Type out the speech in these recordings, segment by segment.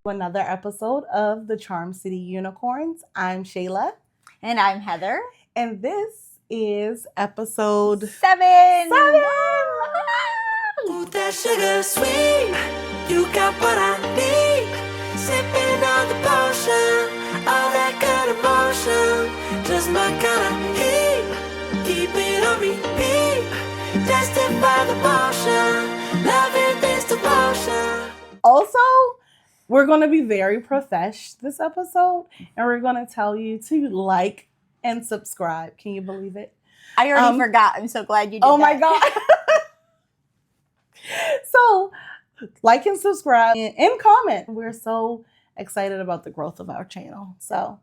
Another episode of the Charm City Unicorns. I'm Shala. And I'm Heather. And this is episode 7. Ooh, that sugar sweet, you got what I need. Sipping on the potion, all that good emotion, just my kind of heat. Keep it on repeat, tested by the potion, loving this devotion. Also, we're going to be very profesh this episode, and we're going to tell you to like and subscribe. Can you believe it? I already forgot. I'm so glad you did Oh that. my God. So, like and subscribe and comment. We're so excited about the growth of our channel. So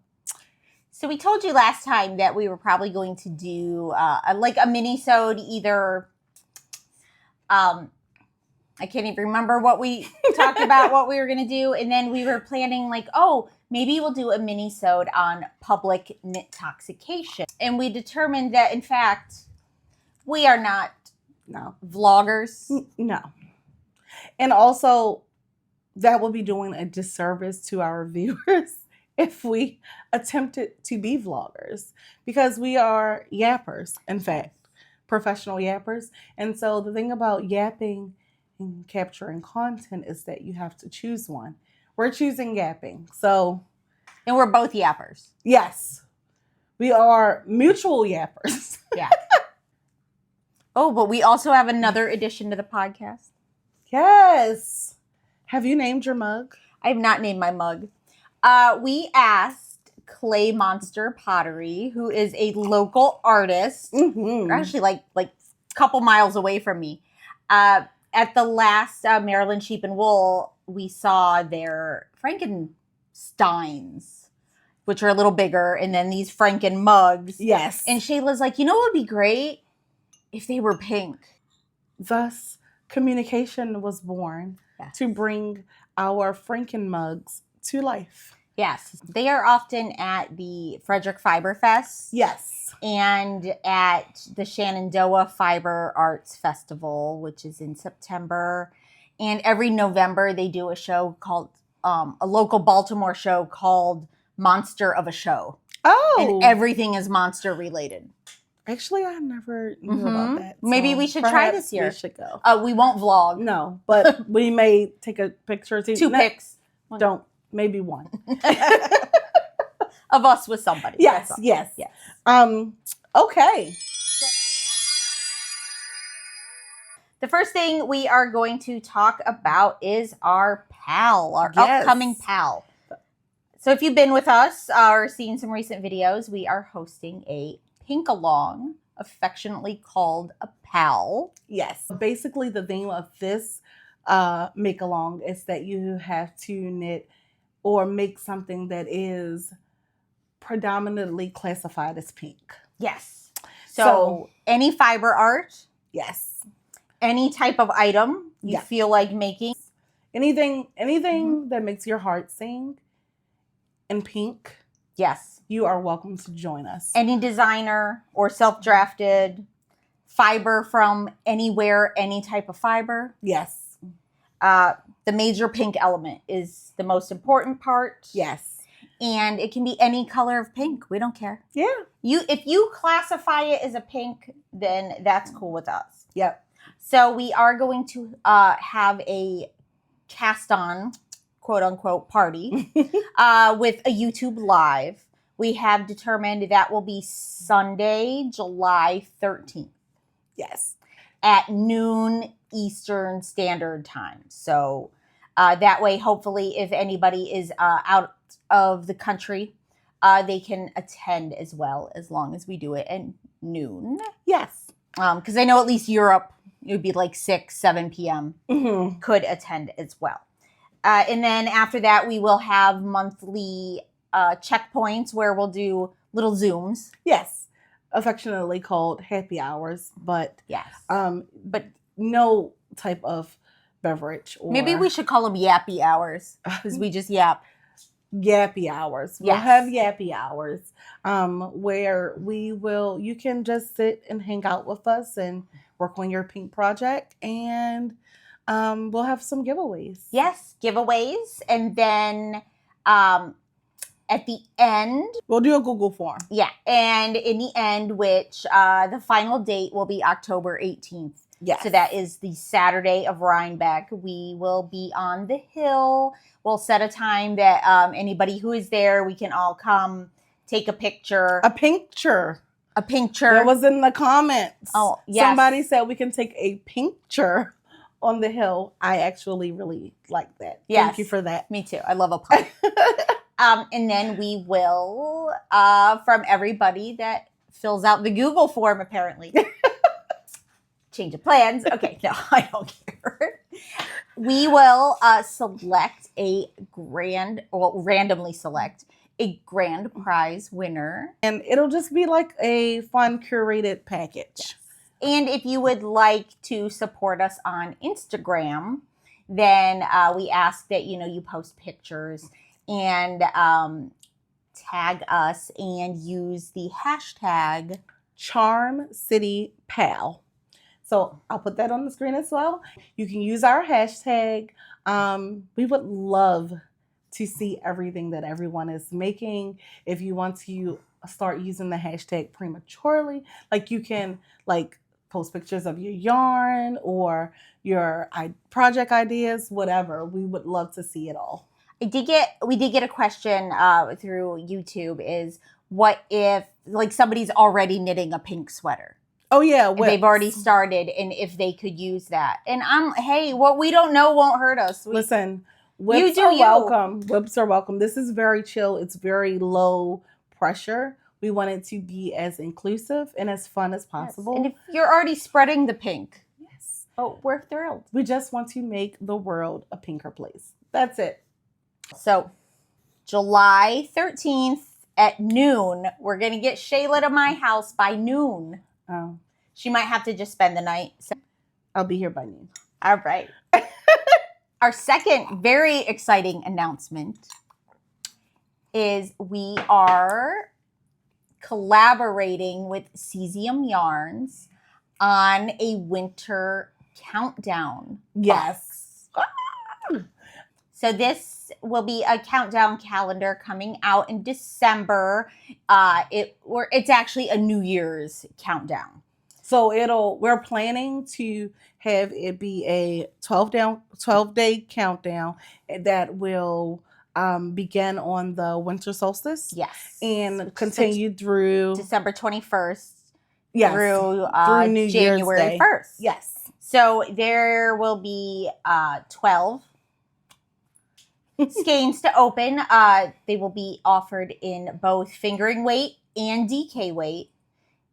we told you last time that we were probably going to do a mini-sode either... I can't even remember what we talked about, what we were going to do. And then we were planning maybe we'll do a mini-sode on public knitoxication. And we determined that, in fact, we are not vloggers. No. And also, that will be doing a disservice to our viewers if we attempted to be vloggers. Because we are yappers, in fact, professional yappers. And so the thing about yapping and capturing content is that you have to choose one. We're choosing yapping. So, and we're both yappers. Yes. We are mutual yappers. Yeah. Oh, but we also have another addition to the podcast. Yes. Have you named your mug? I have not named my mug. We asked Clay Monster Pottery, who is a local artist, actually like a couple miles away from me. At the last Maryland Sheep and Wool, we saw their Frankensteins, which are a little bigger, and then these Franken mugs. Yes. And Shayla's like, what would be great if they were pink? Thus, communication was born to bring our Franken mugs to life. Yes. They are often at the Frederick Fiber Fest. Yes. And at the Shenandoah Fiber Arts Festival, which is in September. And every November, they do a show called, a local Baltimore show called Monster of a Show. Oh. And everything is monster related. Actually, I never knew about that. So maybe we should try this year. We should go. We won't vlog. No, but we may take a picture or two. Two pics. Maybe one. Of us with somebody. Yes. Okay. The first thing we are going to talk about is our upcoming pal. So if you've been with us or seen some recent videos, we are hosting a pink along, affectionately called a pal. Yes. Basically, the theme of this make along is that you have to knit or make something that is predominantly classified as pink. Yes. So any fiber art. Yes. Any type of item you feel like making. Anything that makes your heart sing in pink. Yes. You are welcome to join us. Any designer or self-drafted fiber from anywhere, any type of fiber. Yes. The major pink element is the most important part. Yes. And it can be any color of pink. We don't care. Yeah. If you classify it as a pink, then that's cool with us. Yep. So we are going to have a cast on, quote unquote, party with a YouTube live. We have determined that will be Sunday, July 13th. Yes. At noon Eastern Standard Time. So that way, hopefully, if anybody is out of the country, they can attend as well, as long as we do it at noon. Yes. Because I know at least Europe, it would be like 6, 7 p.m. Could attend as well. And then after that, we will have monthly checkpoints where we'll do little Zooms. Yes. Affectionately called happy hours, but but no type of beverage. Or maybe we should call them yappy hours because we just yap. Yappy hours. We'll have yappy hours where you can just sit and hang out with us and work on your pink project and we'll have some giveaways. Yes, giveaways. And then at the end, we'll do a Google form. Yeah. And in the end, which the final date will be October 18th. Yes. So that is the Saturday of Rhinebeck. We will be on the hill. We'll set a time that anybody who is there, we can all come take a picture. A picture. A picture. That was in the comments. Oh, yes. Somebody said we can take a picture on the hill. I actually really like that. Yes. Thank you for that. Me too. I love a pun. And then we will, from everybody that fills out the Google form, apparently. Change of plans. Okay, no, I don't care. We will randomly select a grand prize winner. And it'll just be like a fun curated package. Yes. And if you would like to support us on Instagram, then we ask that, you post pictures and tag us and use the hashtag CharmCityPal. So I'll put that on the screen as well. You can use our hashtag. We would love to see everything that everyone is making. If you want to start using the hashtag prematurely, like you can post pictures of your yarn or your project ideas, whatever. We would love to see it all. We did get a question through YouTube is what if somebody's already knitting a pink sweater? Oh yeah, they've already started, and if they could use that. And what we don't know won't hurt us. Listen, whips are welcome. Whips are welcome. This is very chill. It's very low pressure. We want it to be as inclusive and as fun as possible. Yes. And if you're already spreading the pink, yes, we're thrilled. We just want to make the world a pinker place. That's it. So, July 13th at noon, we're going to get Shayla to my house by noon. Oh. She might have to just spend the night. So. I'll be here by noon. All right. Our second very exciting announcement is we are collaborating with Cesium Yarns on a winter countdown. Yes. So this will be a countdown calendar coming out in December. It's actually a New Year's countdown. So we're planning to have it be a 12-day countdown that will begin on the winter solstice. Yes. And continue through December 21st. Yes. Through New January Year's Day. 1st. Yes. So there will be 12 skeins to open. They will be offered in both fingering weight and DK weight,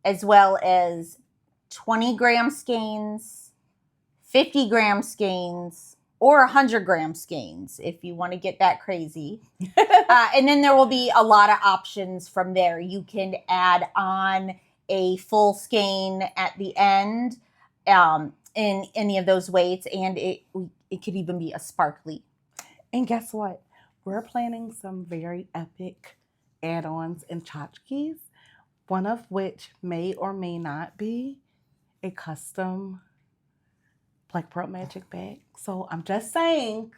as well as 20-gram skeins, 50-gram skeins, or 100-gram skeins if you want to get that crazy. And then there will be a lot of options from there. You can add on a full skein at the end in any of those weights, and it could even be a sparkly. And guess what? We're planning some very epic add-ons and tchotchkes, one of which may or may not be a custom Black Pearl Magic bag. So I'm just saying,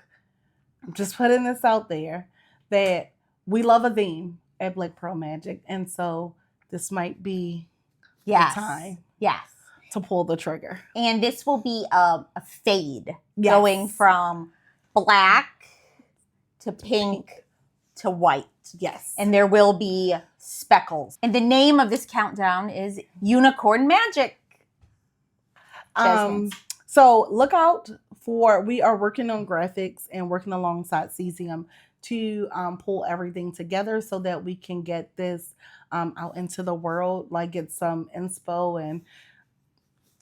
I'm just putting this out there that we love a theme at Black Pearl Magic. And so this might be the time to pull the trigger. And this will be a fade going from black to pink to white. Yes. And there will be speckles. And the name of this countdown is Unicorn Magic. So look out we are working on graphics and working alongside Cesium to pull everything together so that we can get this out into the world, get some inspo and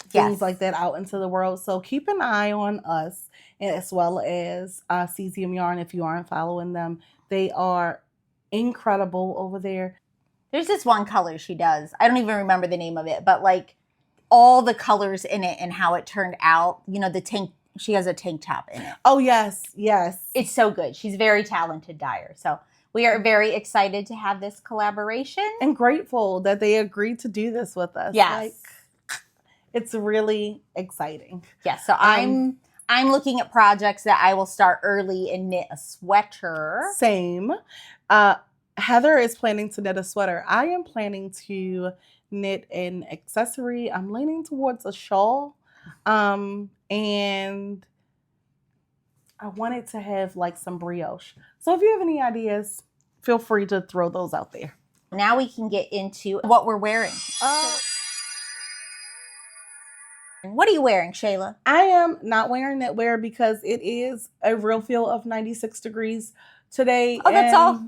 things like that out into the world. So keep an eye on us, as well as Cesium Yarn. If you aren't following them, they are incredible over there. There's this one color she does. I don't even remember the name of it, but all the colors in it and how it turned out. The tank. She has a tank top in it. Oh yes, yes. It's so good. She's a very talented dyer. So we are very excited to have this collaboration and grateful that they agreed to do this with us. Yes. It's really exciting. Yeah, so I'm I'm looking at projects that I will start early and knit a sweater. Same. Heather is planning to knit a sweater. I am planning to knit an accessory. I'm leaning towards a shawl. And I wanted to have like some brioche. So if you have any ideas, feel free to throw those out there. Now we can get into what we're wearing. What are you wearing, Shayla? I am not wearing knitwear because it is a real feel of 96 degrees today. Oh, that's all?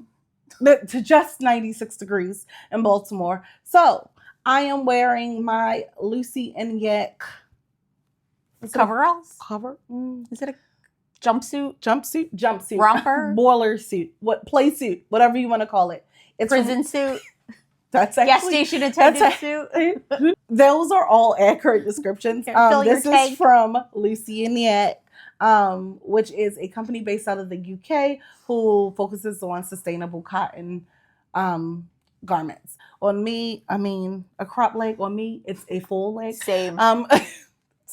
To just 96 degrees in Baltimore. So I am wearing my Lucy and Yak coveralls. Is it a jumpsuit? Jumpsuit. Romper? Boiler suit. Play suit. Whatever you want to call it. It's prison suit. That's gas station attendant suit. Those are all accurate descriptions. This is from Lucy and Yak, which is a company based out of the UK who focuses on sustainable cotton garments. On me, a crop leg. On me, it's a full leg. Same.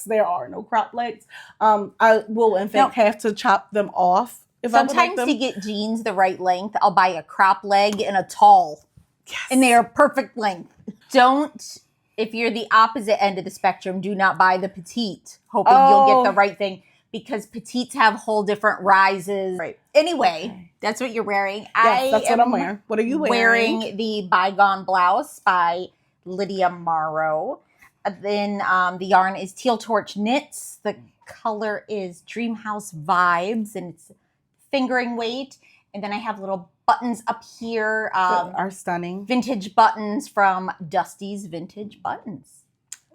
There are no crop legs. I will, in fact, have to chop them off. Sometimes to get jeans the right length, I'll buy a crop leg and a tall. Yes. And they are perfect length. Don't, if you're the opposite end of the spectrum, do not buy the petite, hoping you'll get the right thing, because petites have whole different rises. Right. Anyway, that's what you're wearing. Yes, that's what I'm wearing. What are you wearing? Wearing the Bygone Blouse by Lydia Morrow. Then the yarn is Teal Torch Knits. The color is Dreamhouse Vibes, and it's fingering weight. And then I have little buttons up here. Are stunning. Vintage buttons from Dusty's Vintage Buttons.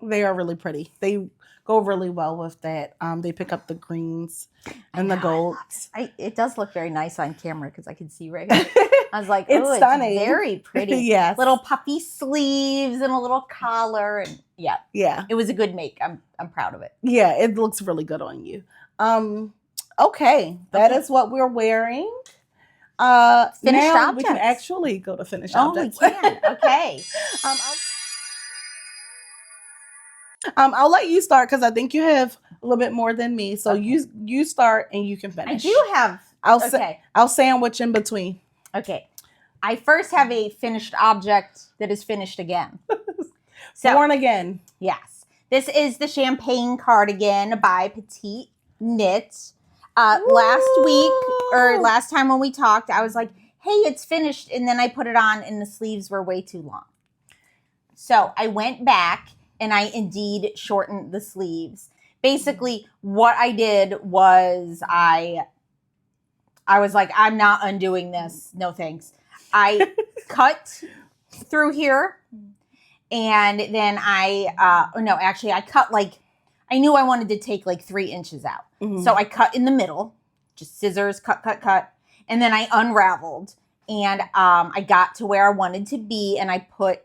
They are really pretty. They go really well with that. They pick up the greens and the golds. It does look very nice on camera because I can see right here. I was like, it's stunning. It's very pretty. Yes. Little puffy sleeves and a little collar. And yeah. It was a good make. I'm proud of it. Yeah, it looks really good on you. Okay. That is what we're wearing. Finished now objects. We can actually go to finished objects. We can. Okay. I'll let you start because I think you have a little bit more than me. So you start and you can finish. I do have. I'll sandwich in between. Okay. I first have a finished object that is finished again. Born again. Yes. This is the Champagne Cardigan by Petite Knit. Last time when we talked, I was like, hey, it's finished. And then I put it on and the sleeves were way too long. So I went back and I indeed shortened the sleeves. Basically, what I did was I was like, I'm not undoing this. No thanks. I cut through here. And then I cut I knew I wanted to take 3 inches out. Mm-hmm. So I cut in the middle, just scissors, cut. And then I unraveled and I got to where I wanted to be and I put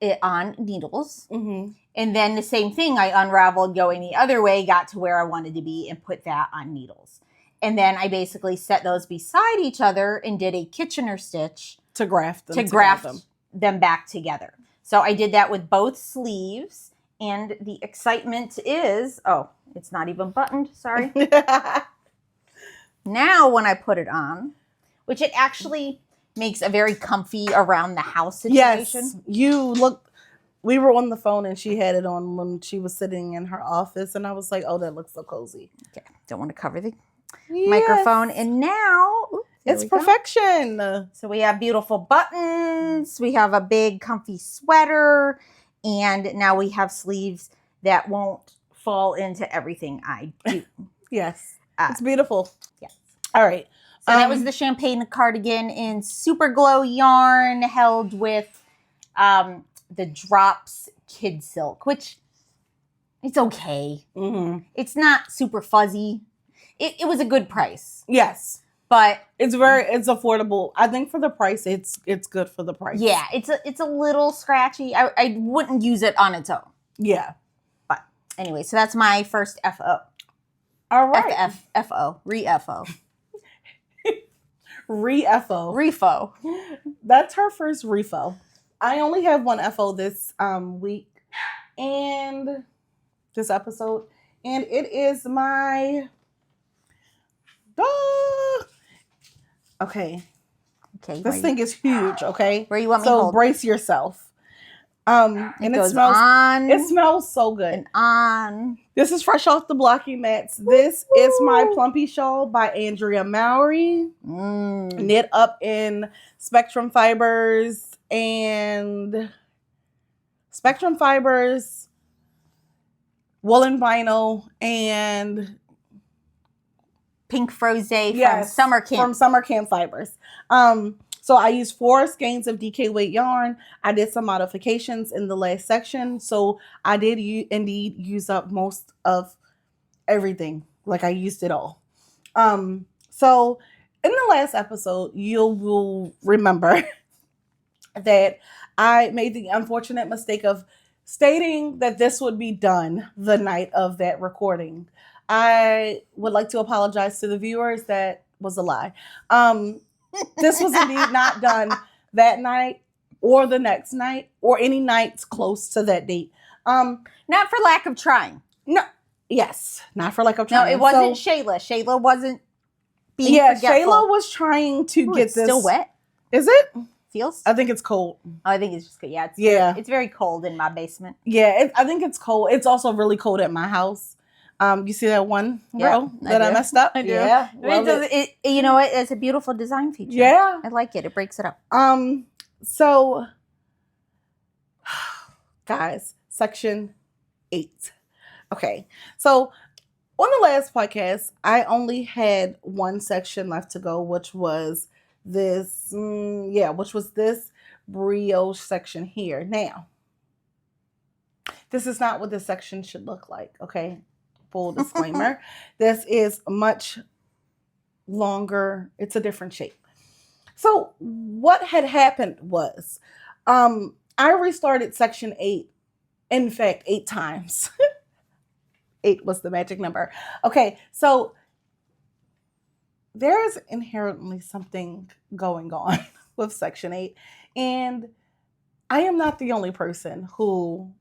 it on needles. Mm-hmm. And then the same thing, I unraveled going the other way, got to where I wanted to be and put that on needles. And then I basically set those beside each other and did a Kitchener stitch to graft them back together. So I did that with both sleeves. And the excitement is, it's not even buttoned, sorry. Now when I put it on, which it actually makes a very comfy around the house situation. Yes, we were on the phone and she had it on when she was sitting in her office and I was like, oh, that looks so cozy. Okay, don't want to cover the microphone. And now, it's perfection. So we have beautiful buttons. We have a big comfy sweater. And now we have sleeves that won't fall into everything I do. Yes. It's beautiful. Yes. All right. So that was the Champagne Cardigan in Super Glow yarn held with the Drops Kid Silk, which it's okay. Mm-hmm. It's not super fuzzy. It was a good price. Yes. But it's affordable. I think for the price, it's good for the price. Yeah, it's a little scratchy. I wouldn't use it on its own. Yeah. But anyway, so that's my first FO. All right. FO. Re-FO. Re-FO. Refo. That's her first refo. I only have one FO this week and this episode. And it is my okay. This thing is huge, okay? Where you want me to so hold? Brace yourself. And it smells on. It smells so good. And on. This is fresh off the blocking mats. This is my Plumpy Shawl by Andrea Mowry. Knit up in Spectrum Fibers, woolen vinyl, and pink froze from summer camp. From Summer Camp Fibers. So I used 4 skeins of DK weight yarn. I did some modifications in the last section. So I did indeed use up most of everything. Like I used it all. So in the last episode, you will remember that I made the unfortunate mistake of stating that this would be done the night of that recording. I would like to apologize to the viewers. That was a lie. This was indeed not done that night or the next night or any nights close to that date. Not for lack of trying. No. Yes. Not for lack of trying. No, it wasn't Shala. Shala wasn't being forgetful. Shayla was trying to get it's this. Still wet. Is it? Feels? I think it's cold. Oh, I think it's just good. Yeah. It's very cold in my basement. Yeah. I think it's cold. It's also really cold at my house. You see that one row that I messed up? I do. Yeah. You know what? It's a beautiful design feature. Yeah. I like it. It breaks it up. So guys, section 8. Okay. So on the last podcast, I only had one section left to go, which was this, this brioche section here. Now, this is not what this section should look like. Okay. Full disclaimer. This is much longer. It's a different shape. So what had happened was I restarted section 8. In fact, 8 times. 8 was the magic number. Okay, so there is inherently something going on with section 8. And I am not the only person who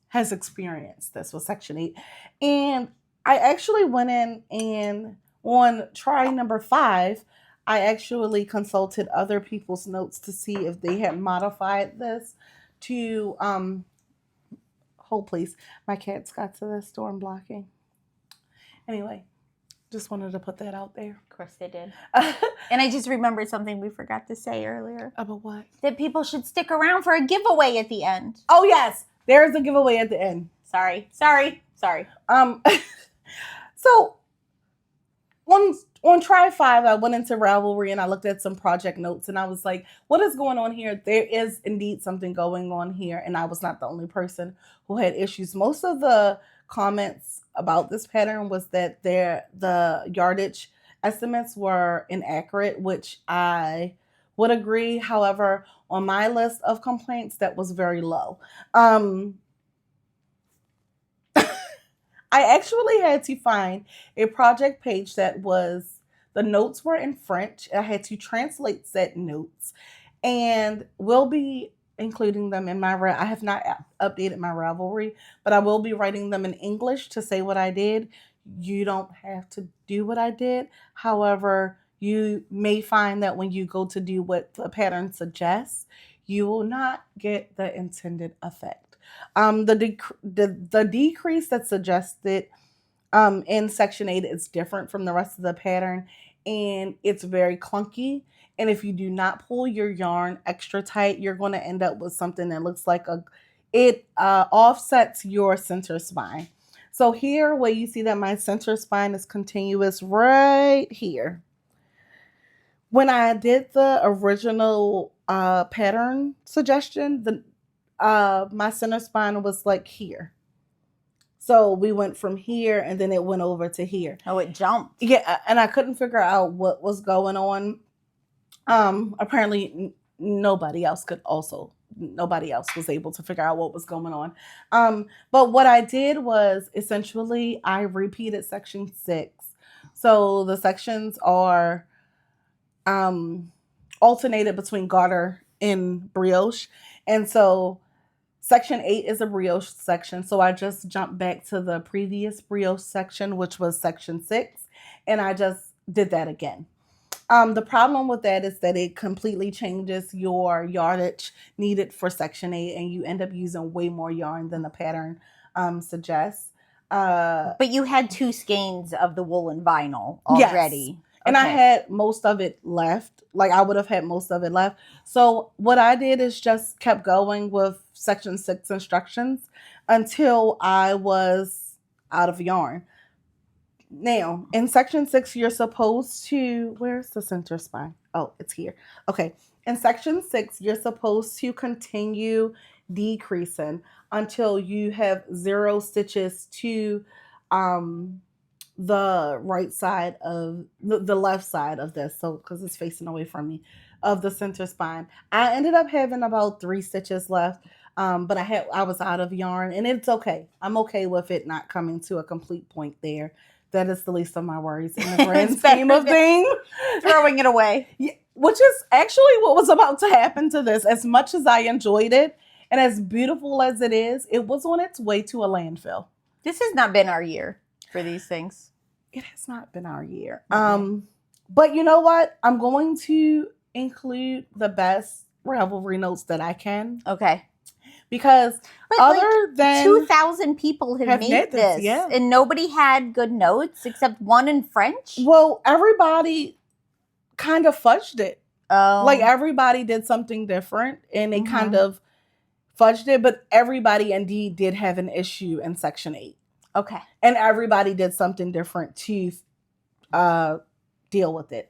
has experienced this with section 8. And I actually went in and on try number 5, I actually consulted other people's notes to see if they had modified this to hold please. My cats got to the storm blocking. Anyway, just wanted to put that out there. Of course they did. And I just remembered something we forgot to say earlier. About what? That people should stick around for a giveaway at the end. Oh yes, there's a giveaway at the end. Sorry. So on try 5, I went into Ravelry and I looked at some project notes and I was like, what is going on here? There is indeed something going on here. And I was not the only person who had issues. Most of the comments about this pattern was that the yardage estimates were inaccurate, which I would agree. However, on my list of complaints, that was very low. I actually had to find a project page that the notes were in French. I had to translate said notes and we'll be including them in I have not updated my Ravelry, but I will be writing them in English to say what I did. You don't have to do what I did. However, you may find that when you go to do what the pattern suggests, you will not get the intended effect. The decrease that's suggested in section 8 is different from the rest of the pattern, and it's very clunky. And if you do not pull your yarn extra tight, you're going to end up with something that looks like it offsets your center spine. So here, where you see that my center spine is continuous right here. When I did the original pattern suggestion, my center spine was like here. So we went from here and then it went over to here. Oh, it jumped. Yeah, and I couldn't figure out what was going on. Apparently nobody else was able to figure out what was going on. But what I did was essentially I repeated section 6. So the sections are alternated between garter and brioche. And so Section 8 is a brioche section, so I just jumped back to the previous brioche section, which was section 6, and I just did that again. The problem with that is that it completely changes your yardage needed for section 8, and you end up using way more yarn than the pattern suggests. But you had 2 skeins of the woolen vinyl already. Yes. And I had most of it left. Like, I would have had most of it left. So what I did is just kept going with section 6 instructions until I was out of yarn. Now, in section 6, you're supposed to... Where's the center spine? Oh, it's here. Okay. In section 6, you're supposed to continue decreasing until you have 0 stitches to the right side of the left side of this. So, because it's facing away from me, of the center spine. I ended up having about 3 stitches left. But I was out of yarn, and it's okay. I'm okay with it not coming to a complete point there. That is the least of my worries in the grand scheme of things. Throwing it away. Yeah, which is actually what was about to happen to this. As much as I enjoyed it, and as beautiful as it is, it was on its way to a landfill. This has not been our year for these things. It has not been our year. But you know what? I'm going to include the best Ravelry notes that I can. Okay. Because than 2,000 people have made this, yeah. And nobody had good notes except one in French. Well, everybody kind of fudged it. Oh, like everybody did something different, and they kind of fudged it. But everybody indeed did have an issue in section 8. Okay, and everybody did something different to deal with it.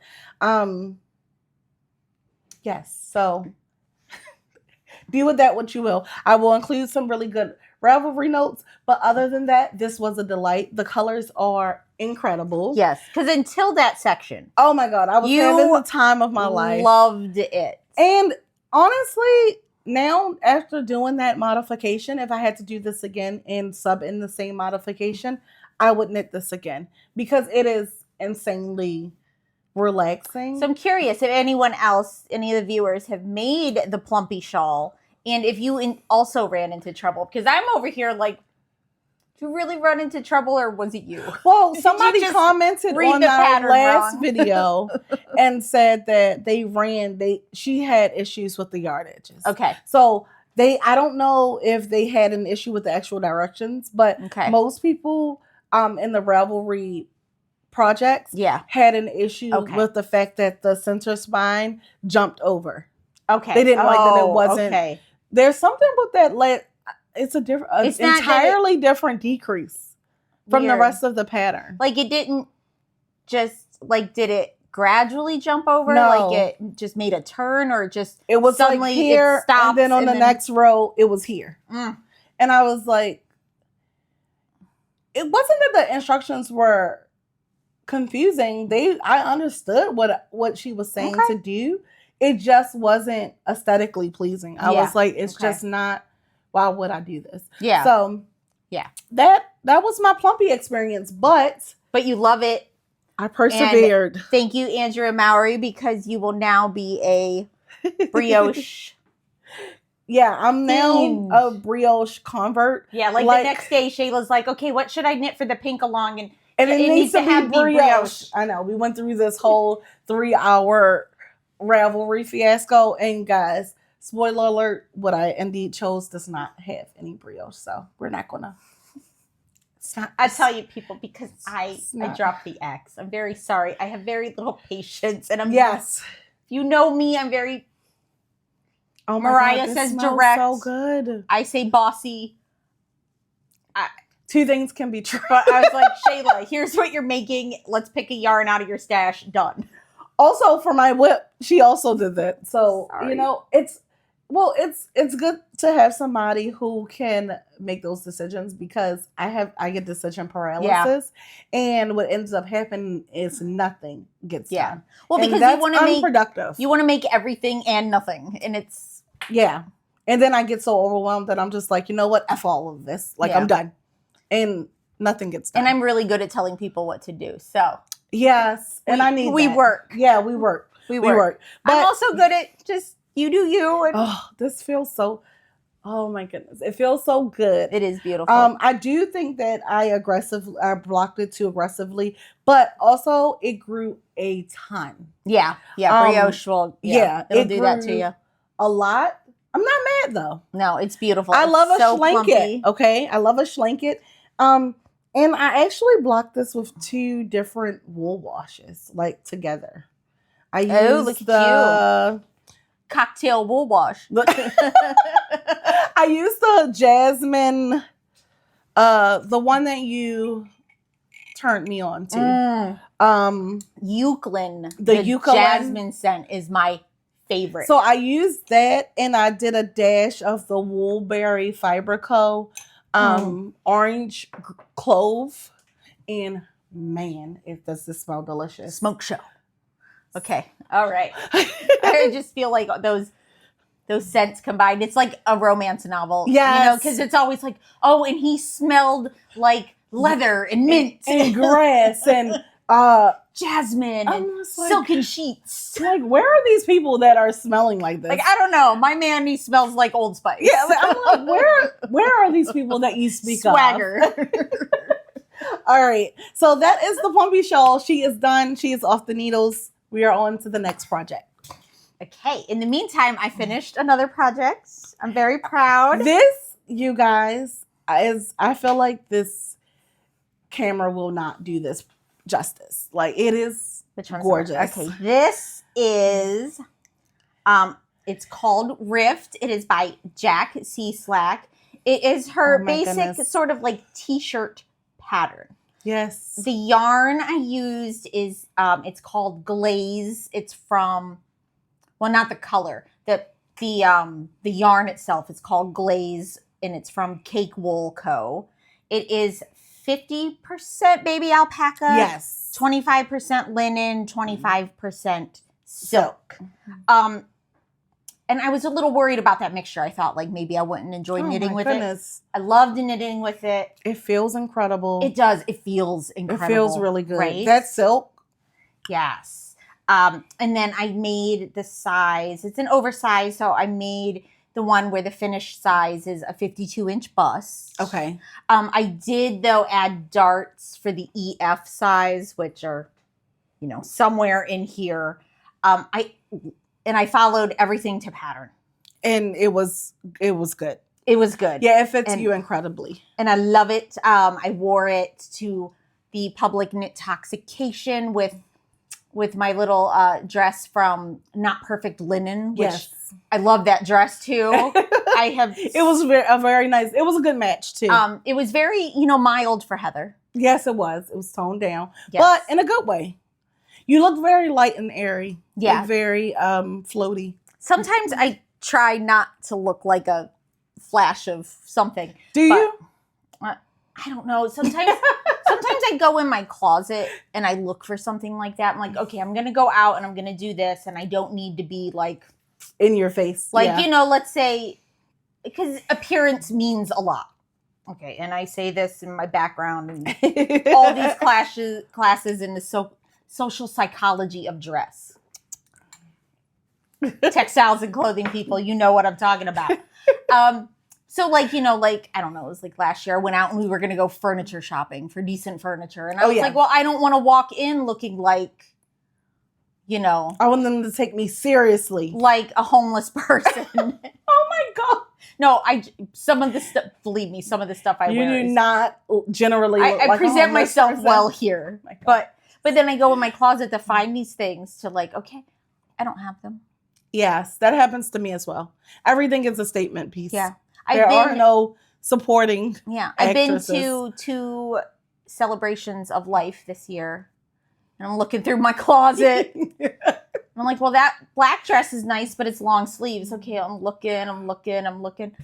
Yes, so. Do with that what you will. I will include some really good Ravelry notes, but other than that, this was a delight. The colors are incredible. Yes, because until that section, oh my God, I was having the time of my life. Loved it. And honestly, now after doing that modification, if I had to do this again and sub in the same modification, I would knit this again because it is insanely relaxing. So I'm curious if anyone else, any of the viewers, have made the plumpy shawl, and if you also ran into trouble, because I'm over here like, did you really run into trouble, or was it you? Well, somebody commented on our last video and said that she had issues with the yard edges. Okay, so I don't know if they had an issue with the actual directions, but most people in the Ravelry projects had an issue with the fact that the center spine jumped over. Okay. They didn't like that it wasn't. Okay. There's something with that. It's it's entirely different decrease from the rest of the pattern. Like it didn't just did it gradually jump over? No. Like it just made a turn, or it was suddenly like here, it stopped, and then on the next row it was here. And I was like, it wasn't that the instructions were confusing. I understood what she was saying to do. It just wasn't aesthetically pleasing. I was like, it's just not. Why would I do this? Yeah. So that was my plumpy experience, but you love it. I persevered. And thank you, Andrea Mowry, because you will now be a brioche. Yeah, I'm now a brioche convert. Yeah, like the next day, Shayla's like, okay, what should I knit for the pink along? And it needs to be brioche. I know. We went through this whole 3-hour Ravelry fiasco. And guys, spoiler alert, what I indeed chose does not have any brioche. So we're not going to. I tell you, people, because I dropped the X. I'm very sorry. I have very little patience. And if you know me, I'm very. Oh, Mariah says direct. So good. I say bossy. Two things can be true. But I was like, Shayla, here's what you're making. Let's pick a yarn out of your stash. Done. Also, for my whip, she also did that. So, it's good to have somebody who can make those decisions, because I get decision paralysis. Yeah. And what ends up happening is nothing gets done. Well, and because that's you want to make everything and nothing. And it's. Yeah. And then I get so overwhelmed that I'm just like, you know what? F all of this. I'm done. And nothing gets done. And I'm really good at telling people what to do. So yes, and I need that. Work. Yeah, we work. We work. But I'm also good at just you do you. And this feels so. Oh my goodness. It feels so good. It is beautiful. I do think that I blocked it too aggressively, but also it grew a ton. Yeah. Brioche will. Yeah, it'll do that to you. A lot. I'm not mad though. No, it's beautiful. I love a so schlanket. Plumpy. Okay, I love a schlanket. And I actually blocked this with 2 different wool washes, like together. I used look at you. Cocktail wool wash. I used the jasmine, the one that you turned me on to. Eucalyptus. The Eucalyptus jasmine scent is my favorite. So I used that, and I did a dash of the Woolberry Fiber Co. Orange clove, and man, does this smell delicious. Smoke show. Okay. All right. I just feel like those scents combined, it's like a romance novel. Yes. You know, because it's always like, oh, and he smelled like leather and mint and grass and jasmine and like, silken sheets. Like, where are these people that are smelling like this? Like, I don't know. My man, he smells like Old Spice. Yeah, I'm like, where are these people that you speak Swagger. of? All right. So that is the Plumpy shawl. She is done. She is off the needles. We are on to the next project. Okay. In the meantime, I finished another project. I'm very proud. This, you guys, I feel like this camera will not do this justice. Like, it is gorgeous. Okay. This is, it's called Rift. It is by Jack C. Slack. It is her basic sort of like t-shirt pattern. Yes. The yarn I used is, it's called Glaze. It's from, well, not the color. The yarn itself is called Glaze, and it's from Cake Wool Co. It is 50% baby alpaca. Yes. 25% linen, 25% silk. And I was a little worried about that mixture. I thought like maybe I wouldn't enjoy knitting with it. I loved knitting with it. It feels incredible. It does. It feels incredible. It feels really good. Right? That's silk. Yes. And then I made the size. It's an oversized, so I made the one where the finished size is a 52-inch bust. Okay. I did, though, add darts for the EF size, which are, you know, somewhere in here. I followed everything to pattern. And it was good. It was good. Yeah, it fits you incredibly. And I love it. I wore it to the public Knitoxication with my little dress from Not Perfect Linen, which I love that dress too. It was a very nice. It was a good match too. It was very, mild for Heather. Yes, it was. It was toned down, but in a good way. You look very light and airy. Yeah, and very floaty. Sometimes I try not to look like a flash of something. Do you? I don't know. Sometimes I go in my closet and I look for something like that. I'm like, okay, I'm going to go out and I'm going to do this. And I don't need to be like in your face. Like, let's say, because appearance means a lot. Okay. And I say this in my background and all these classes in the social psychology of dress. Textiles and clothing people, you know what I'm talking about. So I don't know, it was like last year I went out and we were going to go furniture shopping for decent furniture. And I was like, well, I don't want to walk in looking like, I want them to take me seriously. Like a homeless person. Oh my God. No, some of the stuff, believe me, some of the stuff I wear. You do not generally look I like present myself person. Well here. But then I go in my closet to find these things to okay, I don't have them. Yes, that happens to me as well. Everything is a statement piece. Yeah. There are no supporting. Yeah. I've been to 2 celebrations of life this year. And I'm looking through my closet. I'm like, well, that black dress is nice, but it's long sleeves. Okay, I'm looking.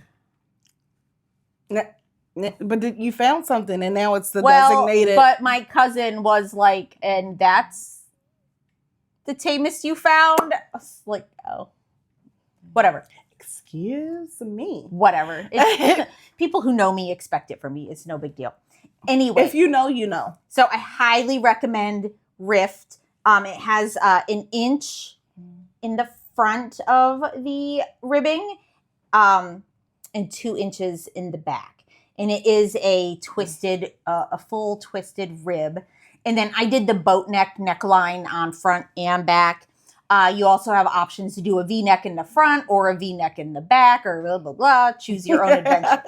But you found something, and now it's the designated. But my cousin was like, and that's the tamest you found? I was like, oh, whatever. Excuse me. Whatever. People who know me expect it from me. It's no big deal. Anyway. If you know, you know. So I highly recommend Rift. It has an inch in the front of the ribbing. and 2 inches in the back. And it is a twisted, a full twisted rib. And then I did the boat neck neckline on front and back. You also have options to do a V-neck in the front or a V-neck in the back or blah, blah, blah. Choose your own adventure.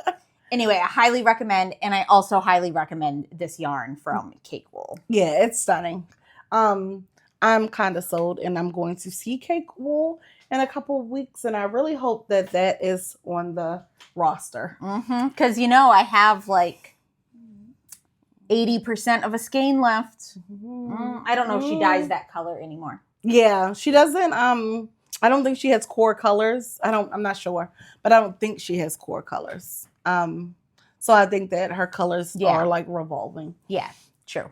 Anyway, I highly recommend, and I also highly recommend this yarn from Cake Wool. Yeah, it's stunning. I'm kind of sold, and I'm going to see Cake Wool in a couple of weeks, and I really hope that that is on the roster. Because, you know, I have like 80% of a skein left. I don't know if she dyes that color anymore. Yeah, she doesn't. I don't think she has core colors. I'm not sure, but I don't think she has core colors. So I think that her colors are like revolving. Yeah, true.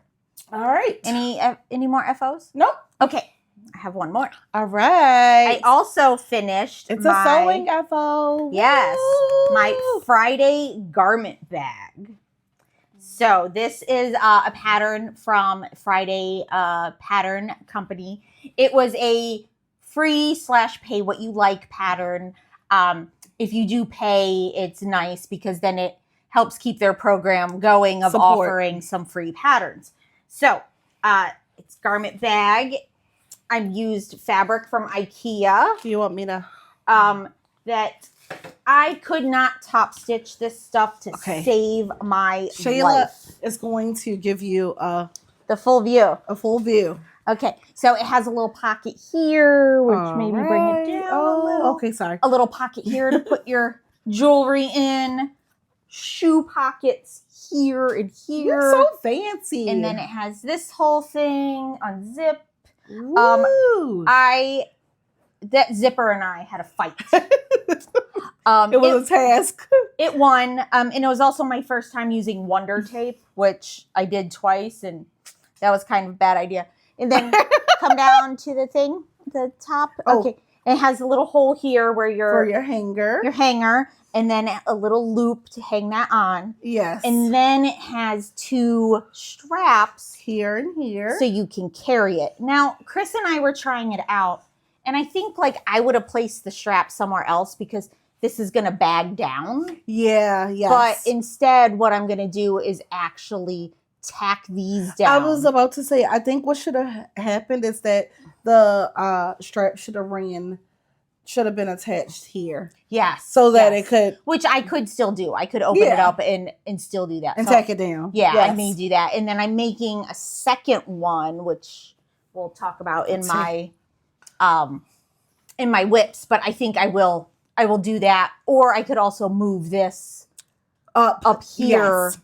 All right. Any more FOs? Nope. Okay. I have one more. All right. I also finished a sewing FO. Yes. Woo! My Friday garment bag. So this is a pattern from Friday Pattern Company. It was a free / pay what you like pattern. If you do pay, it's nice because then it helps keep their program going of offering some free patterns. So it's garment bag. I've used fabric from IKEA. Do you want me to? That I could not top stitch this stuff to save my Shala life. is going to give you the full view. A full view. Okay, so it has a little pocket here, which maybe bring it down a little. Okay, sorry. A little pocket here to put your jewelry in. Shoe pockets here and here. You're so fancy. And then it has this whole thing unzip. Woo. That zipper and I had a fight. It was a task. It won. And it was also my first time using Wonder Tape, which I did twice, and that was kind of a bad idea. And then come down to the thing, the top. Okay. It has a little hole here where for your hanger. Your hanger, and then a little loop to hang that on. Yes. And then it has 2 straps here and here, so you can carry it. Now, Chris and I were trying it out, and I think like I would have placed the strap somewhere else because this is going to bag down. Yeah, yes. But instead, what I'm going to do is actually tack these down. I was about to say, I think what should have happened is that the strap should have been attached here. Yes. So that it could. Which I could still do. I could open it up and still do that. And tack it down. Yeah, yes. I may do that. And then I'm making a second one, which we'll talk about in my whips. But I think I will do that. Or I could also move this up here. Yes.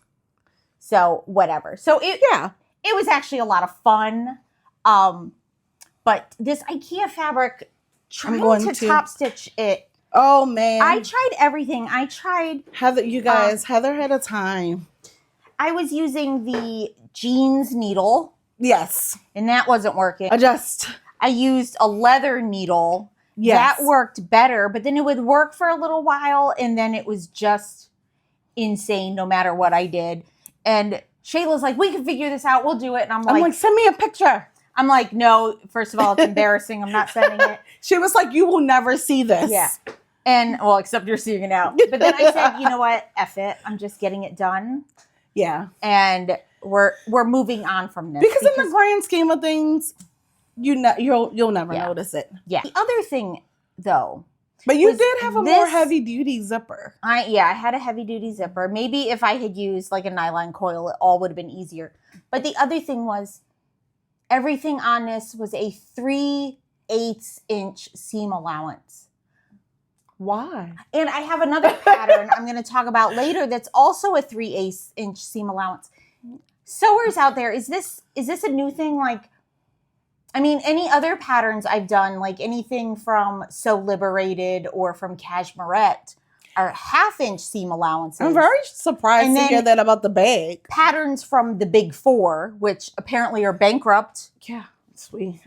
So whatever. So it was actually a lot of fun. But this IKEA fabric, trying to top stitch it. Oh man. I tried everything. I tried Heather, you guys, Heather had a time. I was using the jeans needle. Yes. And that wasn't working. I used a leather needle. Yes. That worked better, but then it would work for a little while and then it was just insane no matter what I did. And Shayla's like, we can figure this out. We'll do it. And I'm like, send me a picture. I'm like, no, first of all, it's embarrassing. I'm not sending it. She was like, you will never see this. Yeah. And, well, except you're seeing it now. But then I said, you know what? F it. I'm just getting it done. Yeah. And we're moving on from this. Because in the grand scheme of things, you'll never notice it. Yeah. The other thing, though. But you did have a more heavy-duty zipper. I had a heavy-duty zipper. Maybe if I had used like a nylon coil, it all would have been easier. But the other thing was, everything on this was a 3/8 inch seam allowance. Why? And I have another pattern I'm going to talk about later that's also a 3/8 inch seam allowance. Sewers out there, is this a new thing? Like, I mean, any other patterns I've done, like anything from Sew Liberated or from Cashmerette, are 1/2 inch seam allowances. I'm very surprised to hear that about the bag. Patterns from the Big Four, which apparently are bankrupt. Yeah, sweet.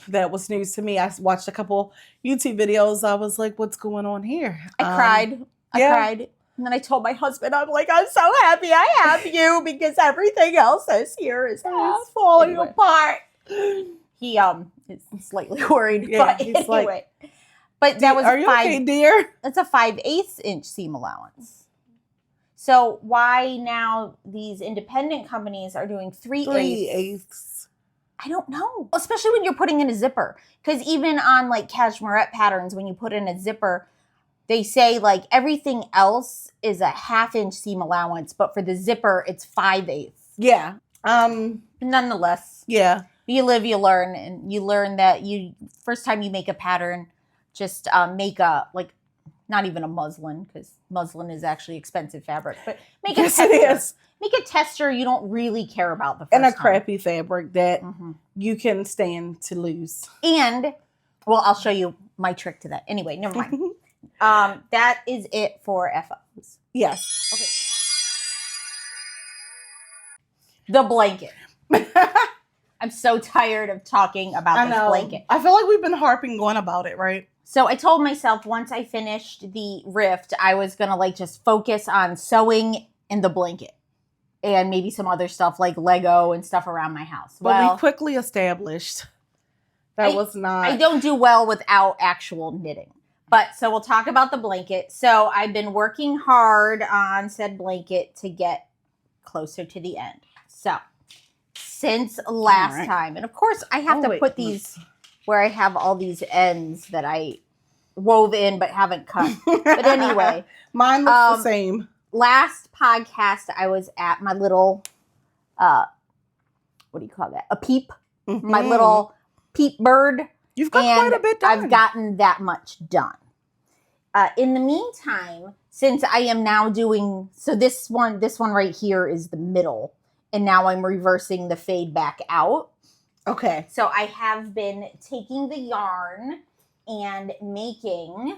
That was news to me. I watched a couple YouTube videos. I was like, what's going on here? I cried. And then I told my husband, I'm like, I'm so happy I have you because everything else this year is falling apart. He is slightly worried. Yeah, but anyway. But that was Are you okay, dear? That's a 5/8 inch seam allowance. So why now these independent companies are doing 3/8? I don't know. Especially when you're putting in a zipper. Because even on like cashmerette patterns, when you put in a zipper, they say like everything else is a 1/2 inch seam allowance, but for the zipper, it's 5/8. Yeah. Nonetheless. Yeah. You live, you learn, and you learn that first time you make a pattern, just make a, like, not even a muslin, because muslin is actually expensive fabric, but make a tester. It is. Make a tester you don't really care about the first time. And a crappy fabric that you can stand to lose. And, well, I'll show you my trick to that. Anyway, never mind. That is it for FOs. Yes. Okay. The blanket. I'm so tired of talking about this blanket. I feel like we've been harping on about it, right? So I told myself once I finished the rift, I was going to like just focus on sewing in the blanket and maybe some other stuff like Lego and stuff around my house. But we quickly established that was not... I don't do well without actual knitting. But so we'll talk about the blanket. So I've been working hard on said blanket to get closer to the end. So since last time, and of course I have to put these where I have all these ends that I wove in but haven't cut. But anyway. Mine looks the same. Last podcast, I was at my little, what do you call that? A peep. My little peep bird. You've got quite a bit done. I've gotten that much done. In the meantime, since I am now doing, so this one right here is the middle. And now I'm reversing the fade back out. Okay. So I have been taking the yarn and making,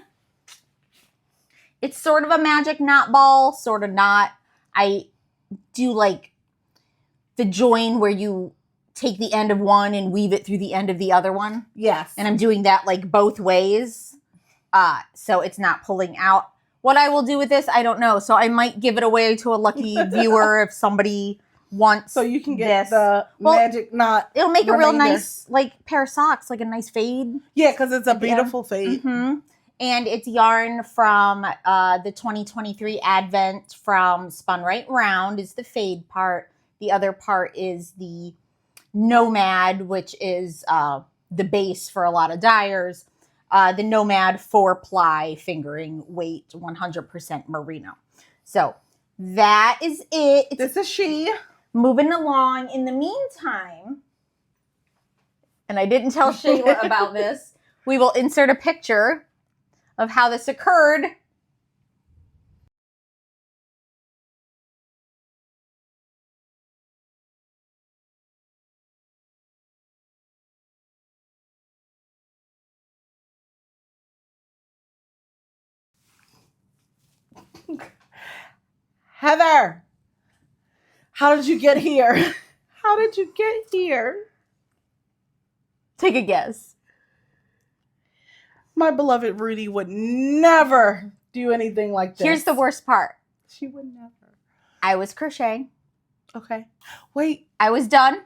it's sort of a magic knot ball, sort of not. I do like the join where you take the end of one and weave it through the end of the other one. Yes. And I'm doing that like both ways. So it's not pulling out. What I will do with this, I don't know. So I might give it away to a lucky viewer if somebody wants. So you can get the magic knot. It'll make a real nice like pair of socks, like a nice fade. Yeah, because it's a beautiful fade. Mm-hmm. And it's yarn from the 2023 Advent from Spun Right Round is the fade part. The other part is the Nomad, which is the base for a lot of dyers. The Nomad 4-ply fingering weight, 100% merino. So that is it. This is she. Moving along. In the meantime, and I didn't tell Shayla about this, we will insert a picture of how this occurred. Heather, how did you get here? How did you get here? Take a guess. My beloved Rudy would never do anything like this. Here's the worst part. She would never. I was crocheting. Okay. Wait. I was done.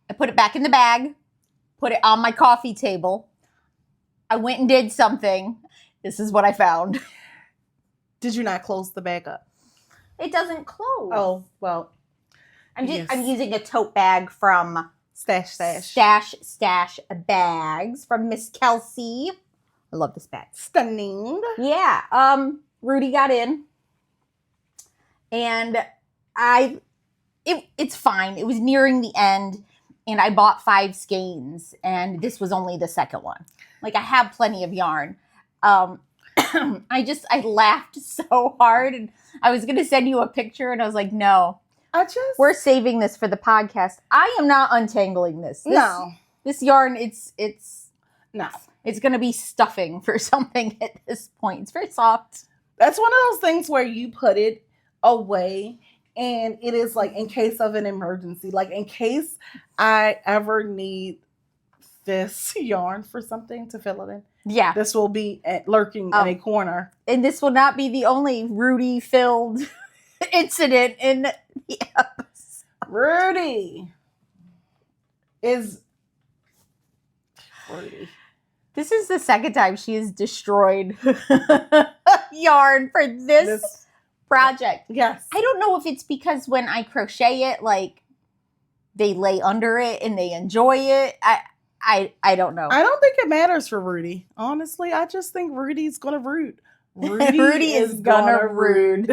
I put it back in the bag. Put it on my coffee table. I went and did something. This is what I found. Did you not close the bag up? It doesn't close. Oh, well. I'm using a tote bag from Stash Bags from Miss Kelsey. I love this bag. Stunning. Yeah. Rudy got in. And it's fine. It was nearing the end. And I bought 5 skeins. And this was only the second one. Like, I have plenty of yarn. I laughed so hard. And I was going to send you a picture. And I was like, no. We're saving this for the podcast. I am not untangling this. No. This yarn, it's no. It's going to be stuffing for something at this point. It's very soft. That's one of those things where you put it away and it is like in case of an emergency. Like in case I ever need this yarn for something to fill it in. Yeah. This will be lurking in a corner. And this will not be the only Rudy-filled incident in the episode. Rudy. This is the second time she has destroyed yarn for this project. Yes. I don't know if it's because when I crochet it, like, they lay under it and they enjoy it. I don't know. I don't think it matters for Rudy. Honestly, I just think Rudy's gonna root. Rudy is gonna root.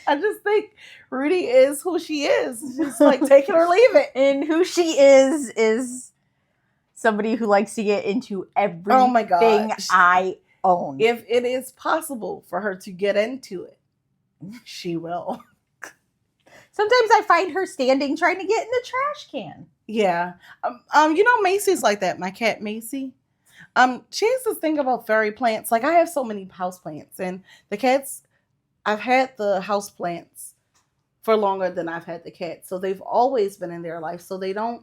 I just think Rudy is who she is. She's like, take it or leave it. And who she is somebody who likes to get into everything Oh my gosh. I own. If it is possible for her to get into it, she will. Sometimes I find her standing trying to get in the trash can. Yeah. You know, Macy's like that. My cat Macy. She has this thing about fairy plants. Like, I have so many house plants, and the cats, I've had the house plants for longer than I've had the cats. So they've always been in their life. So they don't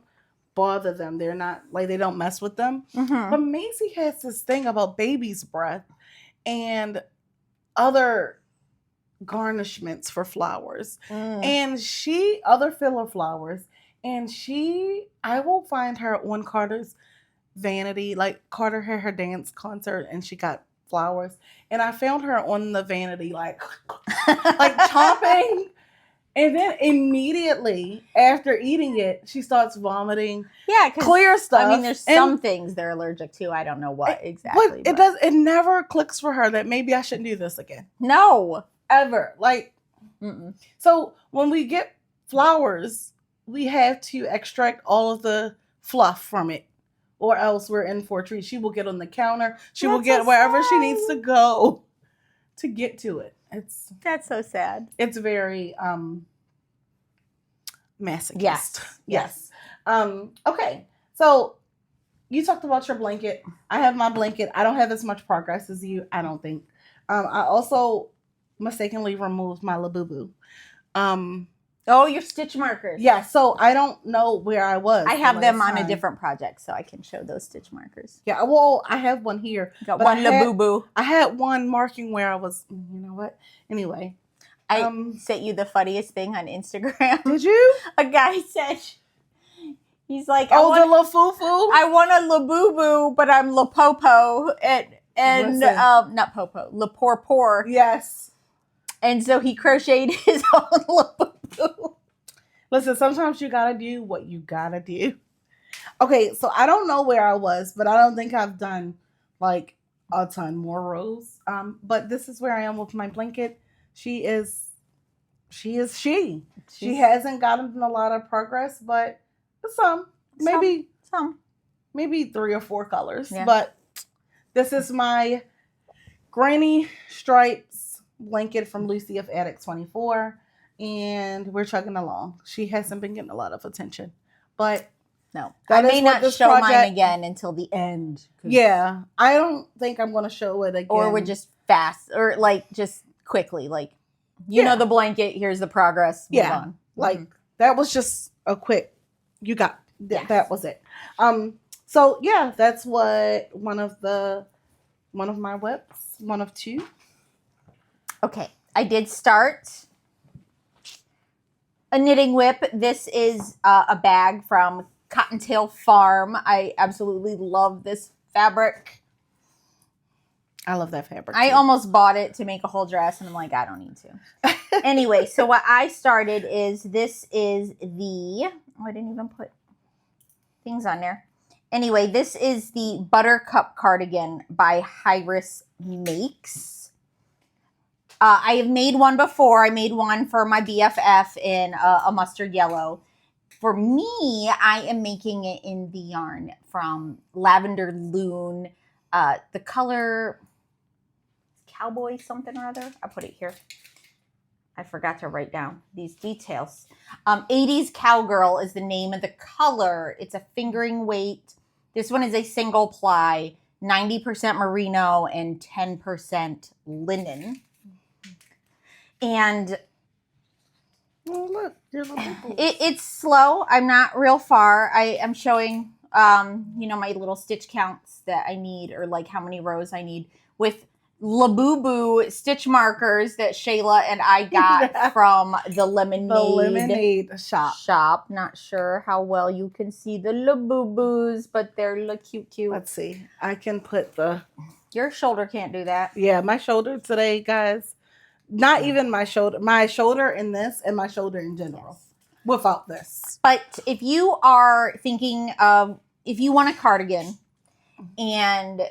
bother them. They're not like, they don't mess with them. Mm-hmm. But Macy has this thing about baby's breath and other garnishments for flowers. And other filler flowers. And I will find her on Carter's vanity. Like, Carter had her dance concert and she got flowers. And I found her on the vanity, like chomping. And then immediately after eating it, she starts vomiting. Yeah, clear stuff. I mean, there's some things they're allergic to. I don't know what exactly. But it never clicks for her that maybe I shouldn't do this again. No. Ever. Like, Mm-mm. So when we get flowers, we have to extract all of the fluff from it, or else we're in for a treat. She will get on the counter. She will get wherever she needs to go to get to it. That's so sad. It's very masochist. Yes. Okay. So you talked about your blanket. I have my blanket. I don't have as much progress as you, I don't think. I also mistakenly removed my Labubu. Oh, your stitch markers. Yeah, so I don't know where I was. I have them on a different project, so I can show those stitch markers. Yeah, well, I have one here. Got one Labubu. I had one marking where I was, you know what? Anyway. I sent you the funniest thing on Instagram. Did you? A guy said, he's like, the LaFufu? I want a Labubu, but I'm LaPopo. And not Popo, LaPorpor. Yes. And so he crocheted his own Labubu. Listen, sometimes you gotta do what you gotta do. Okay, so I don't know where I was, but I don't think I've done like a ton more rows. But this is where I am with my blanket. She hasn't gotten a lot of progress, but maybe 3 or 4 colors. Yeah. But this is my Granny Stripes blanket from Lucy of Attic 24, and we're chugging along. She hasn't been getting a lot of attention, but no, I may not show mine again until the end. Yeah, I don't think I'm going to show it again. Or we're just fast, or like just quickly, like you know the blanket. Here's the progress. Move on. Like that was just a quick. You got that was it. So yeah, that's what one of my whips, one of 2. Okay, I did start a knitting whip. This is a bag from Cottontail Farm. I absolutely love this fabric. I love that fabric. I almost bought it to make a whole dress, and I'm like, I don't need to. Anyway, so what I started is this is the... Oh, I didn't even put things on there. Anyway, this is the Buttercup Cardigan by Hyris Makes. I have made one before. I made one for my BFF in a mustard yellow. For me, I am making it in the yarn from Lavender Loon. The color, Cowboy something or other. I put it here. I forgot to write down these details. 80s Cowgirl is the name of the color. It's a fingering weight. This one is a single ply, 90% merino and 10% linen. And look, it's slow. I'm not real far. I am showing, my little stitch counts that I need, or like how many rows I need. With Labubu stitch markers that Shayla and I got from the Lemonade shop. Not sure how well you can see the Labubus, but they're cute. Let's see. I can put the... Your shoulder can't do that. Yeah, my shoulder today, guys. Not even my shoulder. My shoulder in this and my shoulder in general. Without this. But if you are thinking of... If you want a cardigan and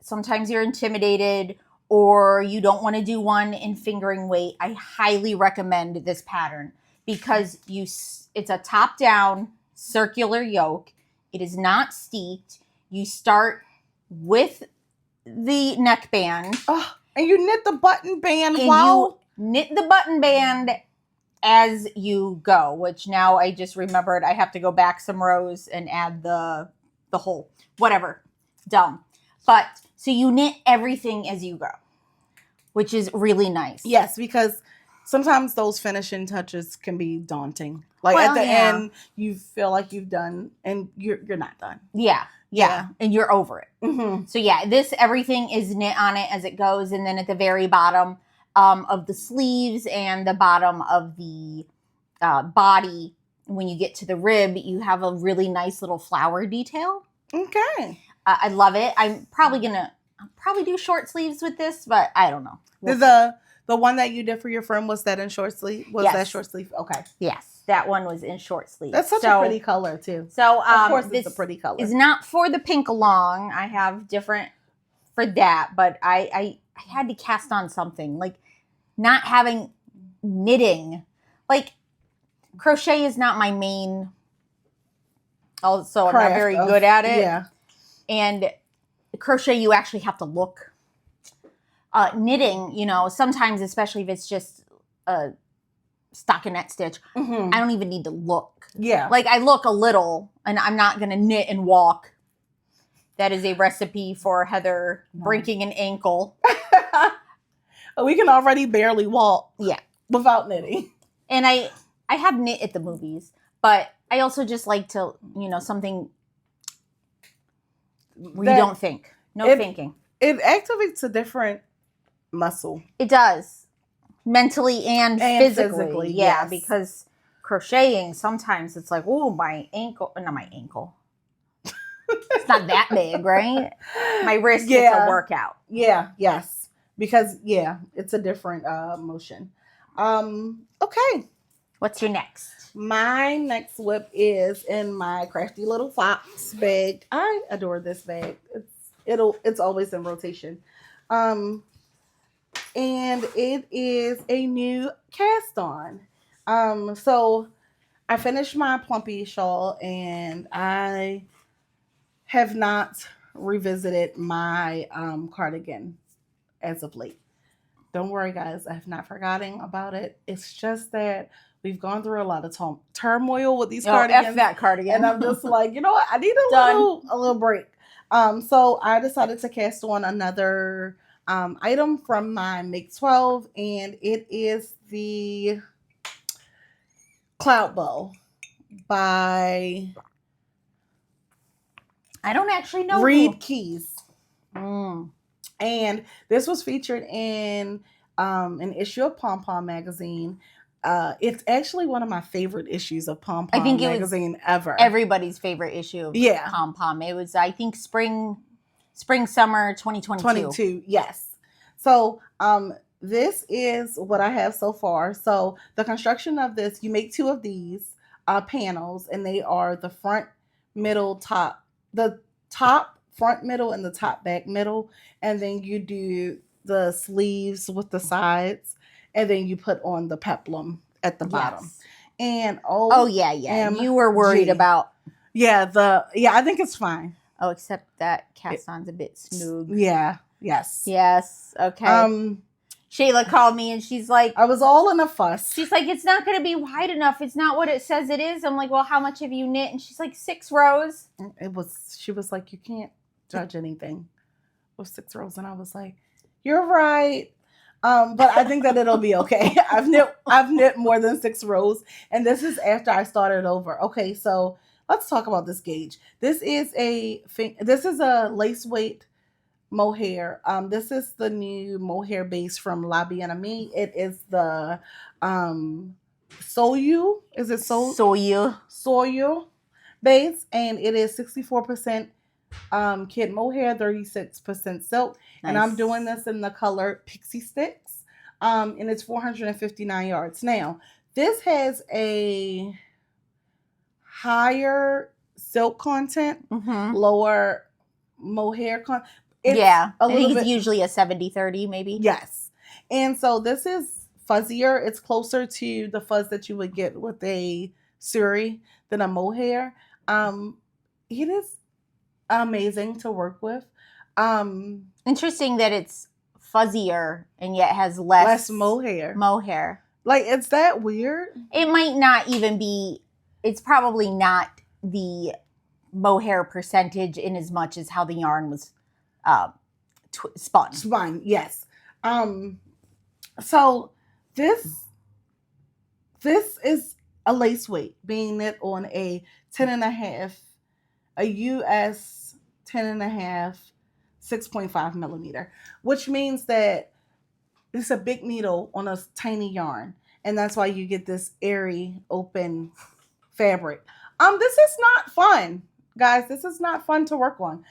sometimes you're intimidated or you don't want to do one in fingering weight, I highly recommend this pattern because it's a top-down circular yoke. It is not steeped. You start with the neckband. Oh, and you knit the button band you knit the button band as you go, which now I just remembered I have to go back some rows and add the hole. Whatever. Dumb. But so you knit everything as you go, which is really nice. Yes, because sometimes those finishing touches can be daunting. Like at the end, you feel like you've done, and you're not done. Yeah, and you're over it. Mm-hmm. So yeah, everything is knit on it as it goes, and then at the very bottom of the sleeves and the bottom of the body, when you get to the rib, you have a really nice little flower detail. Okay. I love it. I'll probably do short sleeves with this, but I don't know. The one that you did for your friend, was that in short sleeve? That short sleeve? Okay. Yes, that one was in short sleeve. That's such a pretty color too. So of course it's a pretty color. It's not for the pink along. I have different for that, but I had to cast on something. Like not having knitting. Like crochet is not my main. Also, I'm not very good at it. Yeah. And crochet, you actually have to look. Knitting, sometimes, especially if it's just a stockinette stitch, I don't even need to look. Yeah. Like I look a little, and I'm not going to knit and walk. That is a recipe for Heather breaking an ankle. We can already barely walk. Yeah. Without knitting. And I have knit at the movies, but I also just like to, something where you don't think. Thinking. It activates a different muscle. It does. Mentally and physically. Yeah, yes. Because crocheting, sometimes it's like, oh, my ankle. Not my ankle. It's not that big, right? My wrist gets a workout. Yeah, yes. Because, it's a different motion. Okay. What's your next? My next whip is in my Crafty Little Fox bag. I adore this bag. It's always in rotation. And it is a new cast on. So I finished my Plumpy shawl and I have not revisited my cardigan as of late. Don't worry, guys. I have not forgotten about it. It's just that we've gone through a lot of turmoil with these cardigans. F that cardigan. And I'm just like, you know what? I need a little break. So I decided to cast on another item from my Make 12, and it is the Cloud Bow by... I don't actually know. Reed Keys. And this was featured in an issue of Pom Pom magazine. It's actually one of my favorite issues of Pom Pom magazine ever. Everybody's favorite issue of Pom Pom. It was, I think, spring, summer 2022. Yes. So this is what I have so far. So the construction of this, you make two of these panels, and they are the front, middle, top. The top, front, middle, and the top, back, middle. And then you do the sleeves with the sides. And then you put on the peplum at the bottom. And you were worried about. I think it's fine. Oh, except that cast on's a bit smooth. Yeah. Yes. Yes. Okay. Shayla called me and she's like, I was all in a fuss. She's like, it's not going to be wide enough. It's not what it says it is. I'm like, well, how much have you knit? And she's like, 6 rows. She was like, you can't judge anything with 6 rows. And I was like, you're right. But I think that it'll be okay. I've knit more than 6 rows, and this is after I started over. Okay, so let's talk about this gauge. This is a lace weight mohair. This is the new mohair base from La Bien Ami. It is the Soyu. Is it Soyu base, and it is 64% kid mohair, 36% silk. Nice. And I'm doing this in the color Pixie Sticks. And it's 459 yards. Now, this has a higher silk content, lower mohair content. I think it's usually a 70-30 maybe. Yes. And so this is fuzzier. It's closer to the fuzz that you would get with a suri than a mohair. It is amazing to work with. Interesting that it's fuzzier and yet has less mohair. Like, it's that weird. It might not even be, it's probably not the mohair percentage in as much as how the yarn was spun, yes. So this is a lace weight being knit on a 10.5, a US 10.5, 6.5 millimeter, which means that it's a big needle on a tiny yarn, and that's why you get this airy open fabric. This is not fun, guys. This is not fun to work on.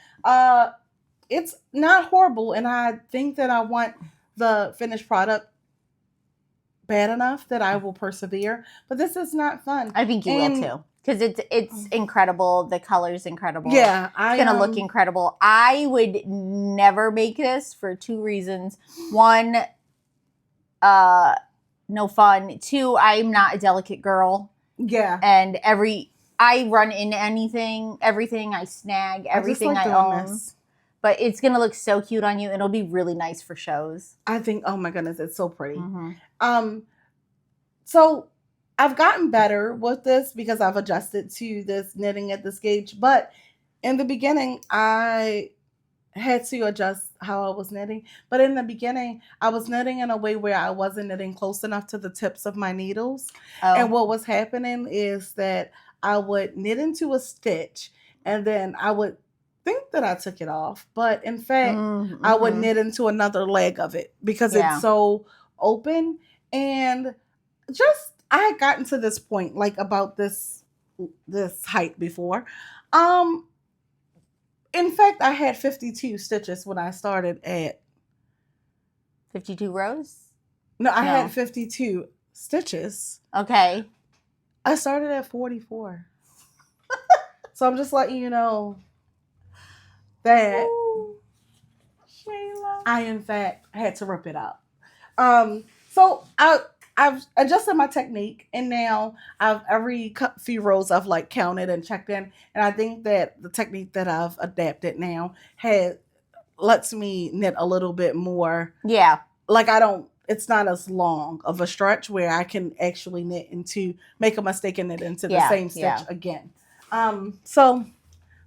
It's not horrible, and I think that I want the finished product bad enough that I will persevere, but this is not fun. I think you will too, because it's incredible. The color's incredible. Yeah, it's gonna look incredible. I would never make this for 2 reasons. 1, no fun. 2, I'm not a delicate girl. Yeah, and I run into everything I snag, everything I own. This. But it's going to look so cute on you. It'll be really nice for shows. I think, oh my goodness, it's so pretty. So I've gotten better with this because I've adjusted to this knitting at this gauge. But in the beginning, I had to adjust how I was knitting. But in the beginning, I was knitting in a way where I wasn't knitting close enough to the tips of my needles. Oh. And what was happening is that I would knit into a stitch, and then I would think that I took it off, but in fact, I would knit into another leg of it because it's so open. And just, I had gotten to this point, like about this height before. In fact, I had 52 stitches when I started at 52 rows. No, I had 52 stitches. Okay. I started at 44. So I'm just letting you know that Shayla. I, in fact, had to rip it up. So I've adjusted my technique, and now every few rows I've like counted and checked in, and I think that the technique that I've adapted now lets me knit a little bit more. Yeah. Like it's not as long of a stretch where I can actually make a mistake and knit into the same stitch again. So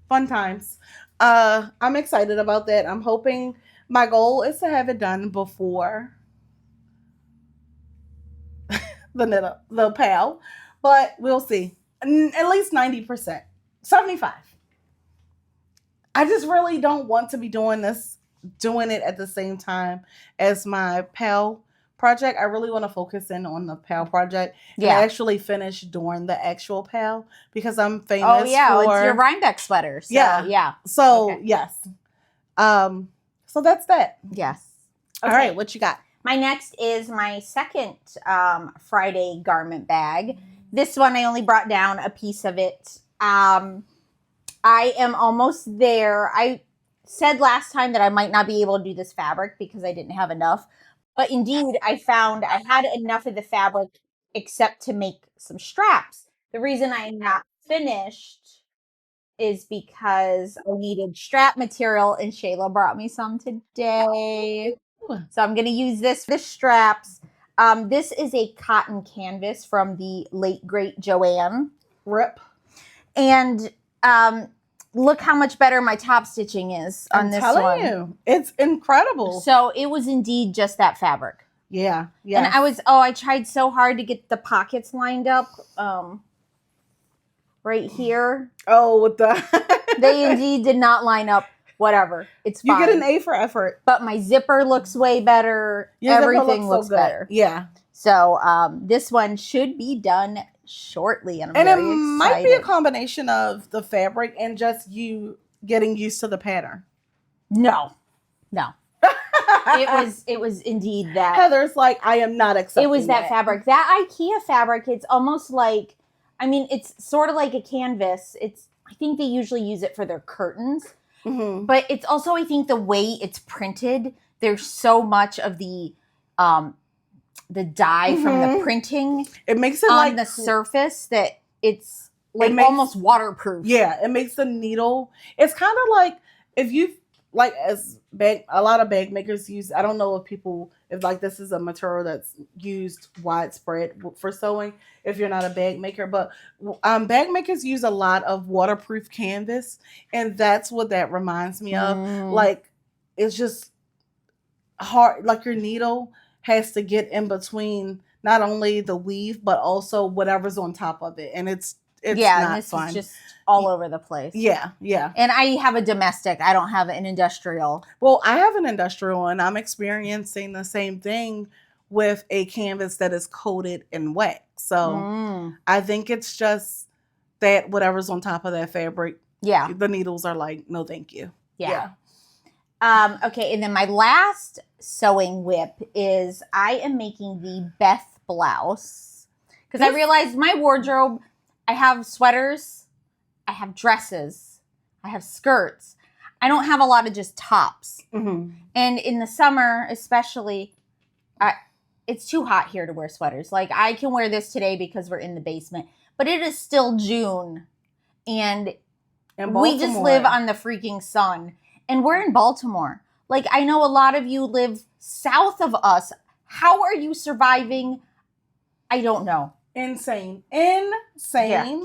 fun times. I'm excited about that. I'm hoping, my goal is to have it done before the PAL, but we'll see. At least 90%, 75%. I just really don't want to be doing it at the same time as my PAL project. I really want to focus in on the PAL project and actually finish doing the actual PAL because I'm famous for... Oh, yeah, it's your Rhinebeck sweater. So, yeah. So, yes. So that's that. Yes. Okay. All right, what you got? My next is my second Friday garment bag. This one, I only brought down a piece of it. I am almost there. I said last time that I might not be able to do this fabric because I didn't have enough. But indeed, I found I had enough of the fabric except to make some straps. The reason I am not finished is because I needed strap material, and Shayla brought me some today. So I'm going to use this for the straps. This is a cotton canvas from the late, great Joanne. Rip. And look how much better my top stitching is on this one. I'm telling you, it's incredible. So it was indeed just that fabric. Yeah. And I tried so hard to get the pockets lined up right here. Oh, with the... They indeed did not line up whatever. It's You fine. get an A for effort. But my zipper looks way better. Your zipper Everything looks so better. Yeah. So this one should be done shortly, and I'm very excited. Might be a combination of the fabric and just you getting used to the pattern. No. It was indeed that. Heather's like, I am not accepting. It was that fabric. That IKEA fabric, it's almost like, I mean, it's sort of like a canvas. I think they usually use it for their curtains. Mm-hmm. But it's also, I think, the way it's printed. There's so much of the dye from the printing. It makes it on like the surface that it's almost waterproof. Yeah, it makes the needle. It's kind of like if you like a lot of bag makers use. I don't know if like this is a material that's used widespread for sewing. If you're not a bag maker, but bag makers use a lot of waterproof canvas, and that's what that reminds me of. Like it's just hard. Like your needle has to get in between not only the weave but also whatever's on top of it, and it's not and this fun. is just all over the place. Yeah. And I have a domestic. I don't have an industrial. Well, I have an industrial, and I'm experiencing the same thing with a canvas that is coated in wax. So I think it's just that whatever's on top of that fabric, the needles are like, no, thank you. Yeah. Okay, and then my last sewing whip is I am making the Beth blouse because I realized my wardrobe, I have sweaters, I have dresses, I have skirts. I don't have a lot of just tops. Mm-hmm. And in the summer, especially, it's too hot here to wear sweaters. Like I can wear this today because we're in the basement, but it is still June, and we just live on the freaking sun. And we're in Baltimore. Like, I know a lot of you live south of us. How are you surviving? I don't know. Insane. Yeah.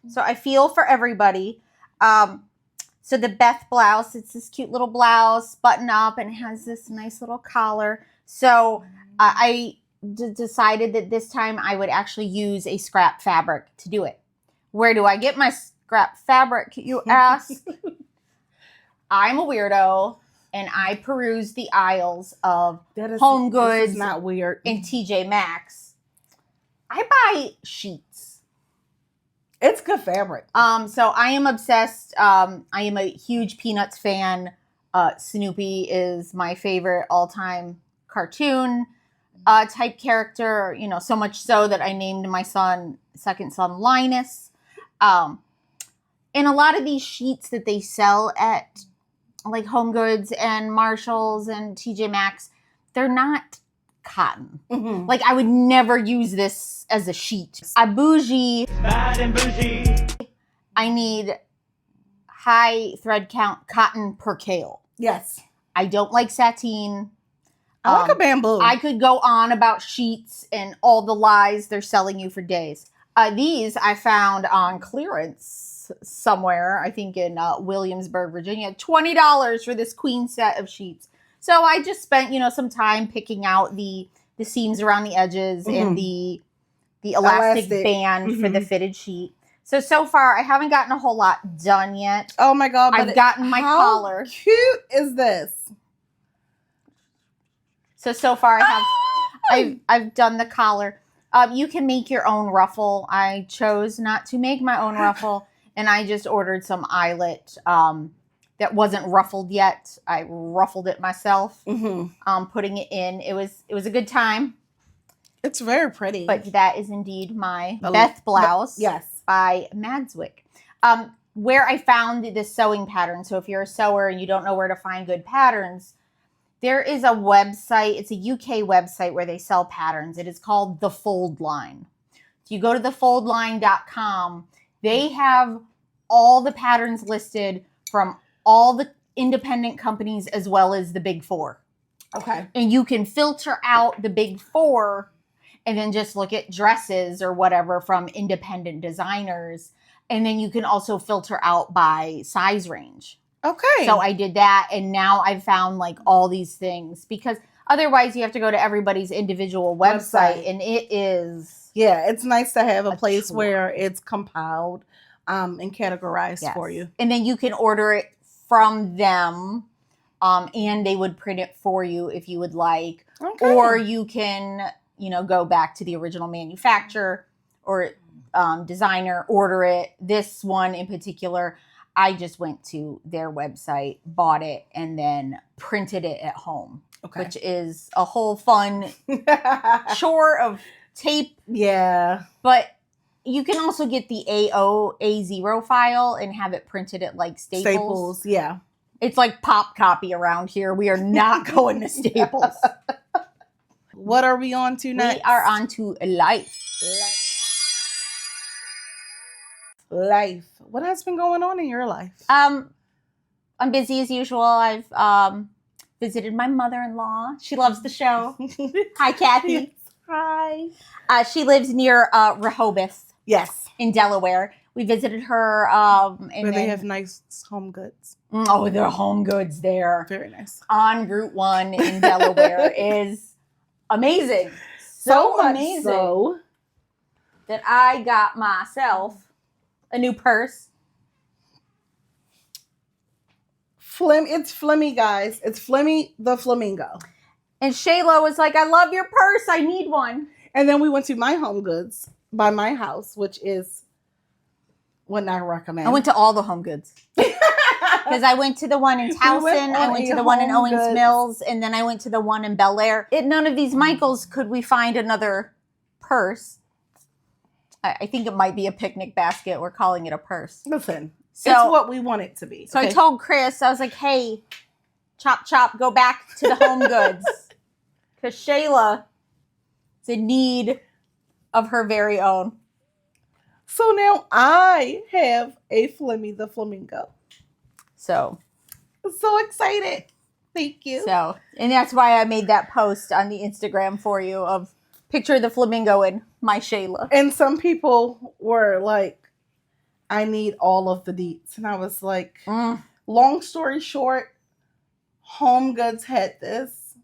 So I feel for everybody. So the Beth blouse, it's this cute little blouse, button up, and it has this nice little collar. So I decided that this time I would actually use a scrap fabric to do it. Where do I get my scrap fabric, you ask? I'm a weirdo, and I peruse the aisles of Home Goods. This is not weird. And TJ Maxx. I buy sheets. It's good fabric. So I am obsessed. I am a huge Peanuts fan. Snoopy is my favorite all-time cartoon type character. You know, so much so that I named my second son Linus. And a lot of these sheets that they sell at like Home Goods and Marshalls and TJ Maxx, they're not cotton. Mm-hmm. Like I would never use this as a sheet. I'm bougie. Bad and bougie. I need high thread count cotton percale. Yes. I don't like sateen. I like a bamboo. I could go on about sheets and all the lies they're selling you for days. These I found on clearance somewhere, I think in Williamsburg, Virginia. $20 for this queen set of sheets. So I just spent, some time picking out the seams around the edges and the elastic band for the fitted sheet. So far, I haven't gotten a whole lot done yet. Oh my God. I've gotten my collar. How cute is this? So far, I've done the collar. You can make your own ruffle. I chose not to make my own ruffle, and I just ordered some eyelet that wasn't ruffled yet. I ruffled it myself, putting it in. It was a good time. It's very pretty. But that is indeed my Beth blouse. Yes. By Madswick. Where I found this sewing pattern. So if you're a sewer and you don't know where to find good patterns, there is a website. It's a UK website where they sell patterns. It is called The Fold Line. So you go to thefoldline.com. They have all the patterns listed from all the independent companies as well as the big four. Okay. And you can filter out the big four and then just look at dresses or whatever from independent designers. And then you can also filter out by size range. Okay. So I did that, and now I've found like all these things because otherwise you have to go to everybody's individual website. And it is... Yeah, it's nice to have a place where it's compiled and categorized for you. And then you can order it from them, and they would print it for you if you would like. Okay. Or you can, go back to the original manufacturer or designer, order it. This one in particular, I just went to their website, bought it, and then printed it at home, which is a whole fun chore of tape. Yeah. But you can also get the A0 file and have it printed at like Staples. Yeah. It's like pop copy around here. We are not going to Staples. What are we on to next? We are on to life. Life. What has been going on in your life? I'm busy as usual. I've visited my mother-in-law. She loves the show. Hi, Kathy. Yes. Hi. She lives near Rehoboth. Yes. In Delaware. We visited her. Where they have nice home goods. Oh, their home goods there. Very nice. On Route 1 in Delaware is amazing. So amazing so that I got myself a new purse. It's Flemmy, guys. It's Flemmy the Flamingo. And Shayla was like, I love your purse. I need one. And then we went to My Home Goods by my house, which is what I recommend. I went to all the Home Goods. Because I went to the one in Towson, I went to the one in Owings Mills, and then I went to the one in Bel Air. At none of these Michaels could we find another purse. I think it might be a picnic basket. We're calling it a purse. Listen, so, it's what we want it to be. So I told Chris, I was like, hey, chop, chop, go back to the Home Goods. Because Shayla is in need of her very own. So now I have a Flemmy the Flamingo. So. I'm so excited. Thank you. So, and that's why I made that post on the Instagram for you of picture the flamingo and my Shayla. And some people were like, I need all of the deets. And I was like, long story short, Home Goods had this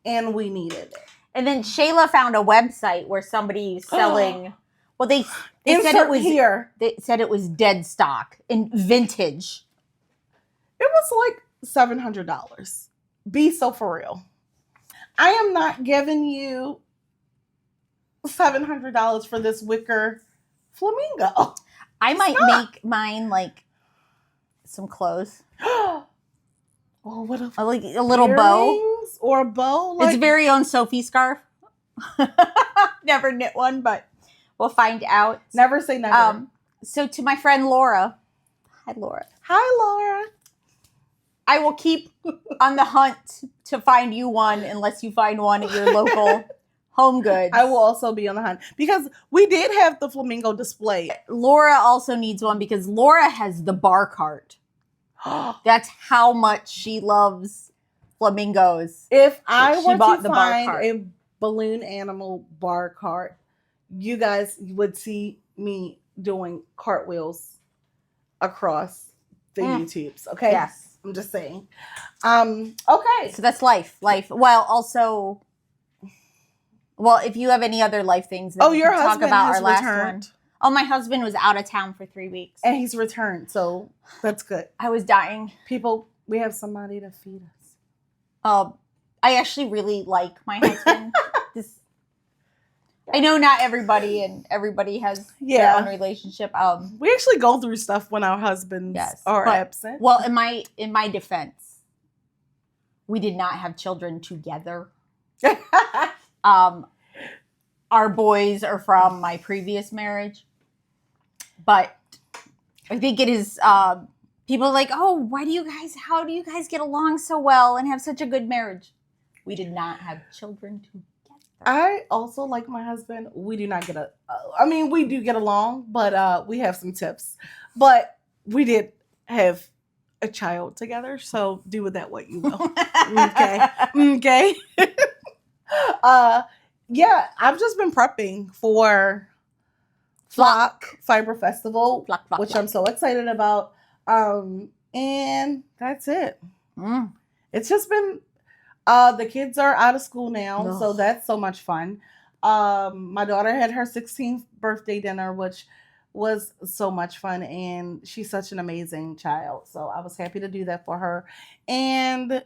and we needed it. And then Shayla found a website where somebody's selling, well, they said it was here. They said it was dead stock and vintage. It was like $700. Be so for real. I am not giving you $700 for this wicker flamingo. I might make mine like some clothes. Oh, what like a little bow or a bow. It's very own Sophie scarf. Never knit one, but we'll find out. Never say never. So to my friend Laura. Hi, Laura. Hi, Laura. I will keep on the hunt to find you one unless you find one at your local Home Goods. I will also be on the hunt because we did have the flamingo display. Laura also needs one because Laura has the bar cart. That's how much she loves flamingos. If I were to the find a balloon animal bar cart, you guys would see me doing cartwheels across the YouTubes. Okay. Yes. I'm just saying. Okay. So that's life. Well, also, if you have any other life things that we your can talk husband about has our last returned. one. Oh, my husband was out of town for 3 weeks. And he's returned, so that's good. I was dying. People, we have somebody to feed us. I actually really like my husband. I know not everybody, and everybody has their own relationship. We actually go through stuff when our husbands are absent. Well, in my defense, we did not have children together. Our boys are from my previous marriage, but I think it is people are like, oh, how do you guys get along so well and have such a good marriage? We did not have children together. I also like my husband. We do not get we do get along, but we have some tips. But we did have a child together, so do with that what you will. Okay. Yeah, I've just been prepping for Flock Fiber Festival, which I'm so excited about. And that's it. It's just been the kids are out of school now, so that's so much fun. My daughter had her 16th birthday dinner, which was so much fun, and she's such an amazing child. So I was happy to do that for her. And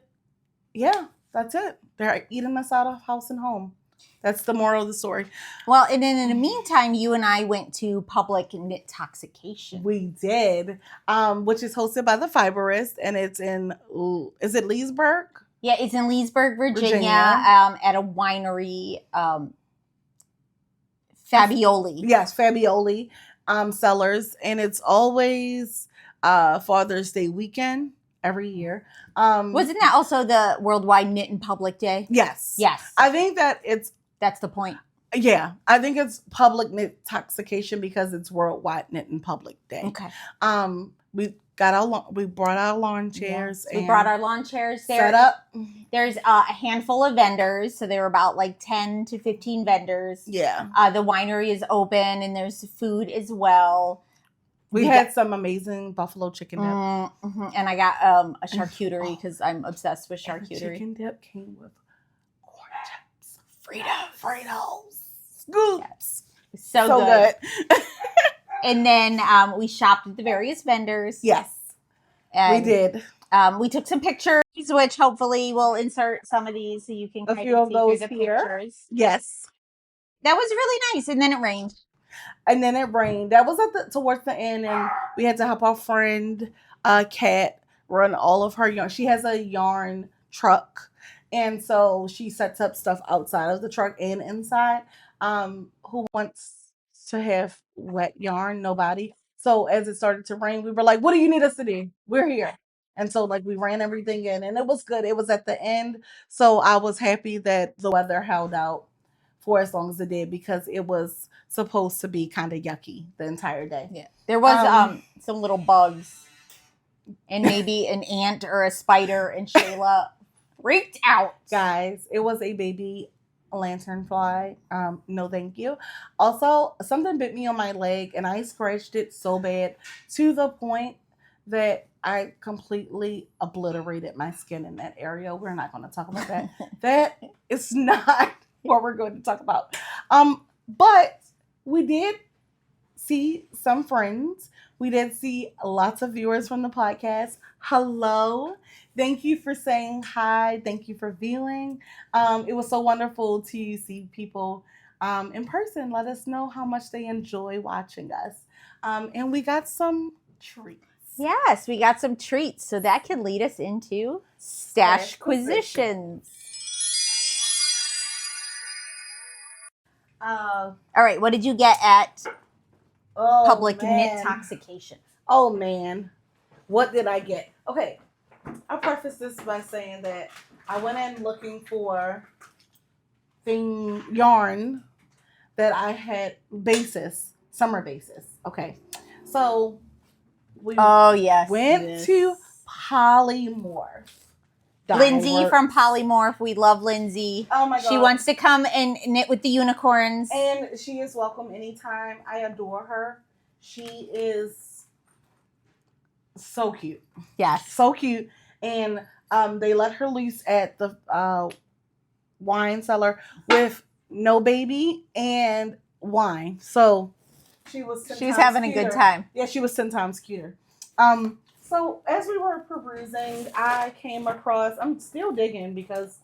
yeah, that's it. They're eating us out of house and home. That's the moral of the story. Well, and then in the meantime, you and I went to public Knitoxication. We did, which is hosted by the Fiberist, and it's in, is it Leesburg? Yeah, it's in Leesburg, Virginia. At a winery, Fabioli. Yes, Fabioli Cellars, and it's always Father's Day weekend every year. Wasn't that also the Worldwide Knit in Public Day? Yes. Yes. I think that that's the point. Yeah, I think it's public Knitoxication because it's Worldwide Knit in Public Day. Okay. We brought our lawn chairs. Yes, we brought our lawn chairs there. Set up. There's a handful of vendors, so there were about like 10 to 15 vendors. Yeah. The winery is open, and there's food as well. We had some amazing buffalo chicken dip. Mm-hmm. And I got a charcuterie because I'm obsessed with charcuterie. The chicken dip came with corn chips, Fritos, scoops. Yeah. So good. And then we shopped at the various vendors. Yes, and we did. We took some pictures, which hopefully we'll insert some of these so you can a few of those here. Pictures. Yes, that was really nice. And then it rained. That was towards the end, and we had to help our friend Kat run all of her yarn. She has a yarn truck, and so she sets up stuff outside of the truck and inside. Who wants to have wet yarn? Nobody. So as it started to rain, we were like, what do you need us to do? We're here. And so like we ran everything in, and it was good. It was at the end. So I was happy that the weather held out for as long as it did, because it was supposed to be kind of yucky the entire day. Yeah. There was some little bugs and maybe an ant or a spider, and Shala freaked out. Guys, it was a baby lanternfly. No thank you. Also, something bit me on my leg, and I scratched it so bad to the point that I completely obliterated my skin in that area. We're not going to talk about that. That is not what we're going to talk about. But we did see some friends. We did see lots of viewers from the podcast. Hello. Thank you for saying hi. Thank you for viewing. It was so wonderful to see people in person. Let us know how much they enjoy watching us. And we got some treats. Yes, we got some treats. So that can lead us into Stasquisitions. All right, what did you get at Public Knitoxication? Oh, man. What did I get? Okay, I'll preface this by saying that I went in looking for yarn that I had summer bases. Okay, so we went to Polymorph. Lindsay from Polymorph. We love Lindsay. Oh my God. She wants to come and knit with the unicorns. And she is welcome anytime. I adore her. She is so cute. Yes. So cute. And they let her loose at the wine cellar with no baby and wine. So she was having a good time. Yeah, she was 10 times cuter. So as we were perusing, I came across, I'm still digging because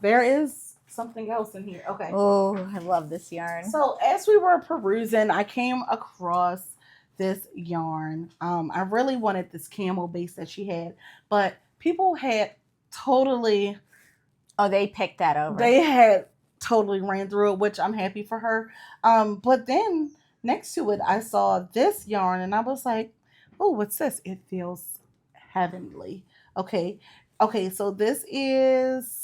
there is something else in here. Okay. Oh, I love this yarn. So as we were perusing, I came across this yarn. I really wanted this camel base that she had, but people had totally... Oh, they picked that over. They had totally ran through it, which I'm happy for her. But then next to it, I saw this yarn and I was like, oh, what's this? It feels heavenly. Okay, so this is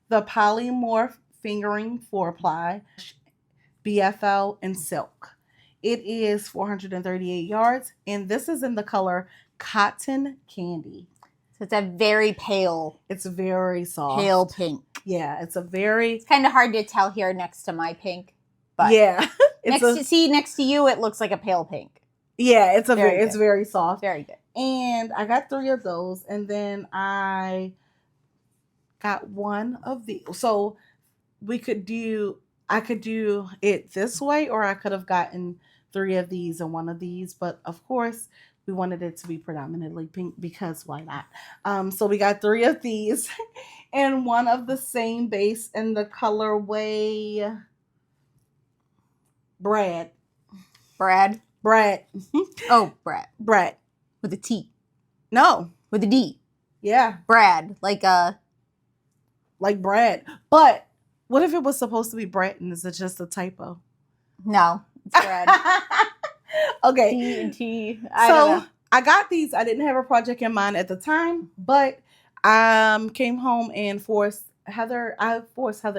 the Polymorph Fingering 4-ply BFL in silk. It is 438 yards, and this is in the color Cotton Candy. So it's a very pale. It's very soft. Pale pink. Yeah, it's kind of hard to tell here next to my pink. But yeah. next to you, it looks like a pale pink. Yeah, it's very soft. Very good. And I got 3 of those, and then I got 1 of these. So I could do it this way, or I could have gotten 3 of these and 1 of these, but of course we wanted it to be predominantly pink because why not? So we got 3 of these and 1 of the same base in the colorway Brad. Oh, Brad. Brad. With a T. No. With a D. Yeah. Brad. Like Brad. But what if it was supposed to be Brad and is it just a typo? No, it's Brad. Okay. D and T. I don't know. I got these. I didn't have a project in mind at the time, but came home and I forced Heather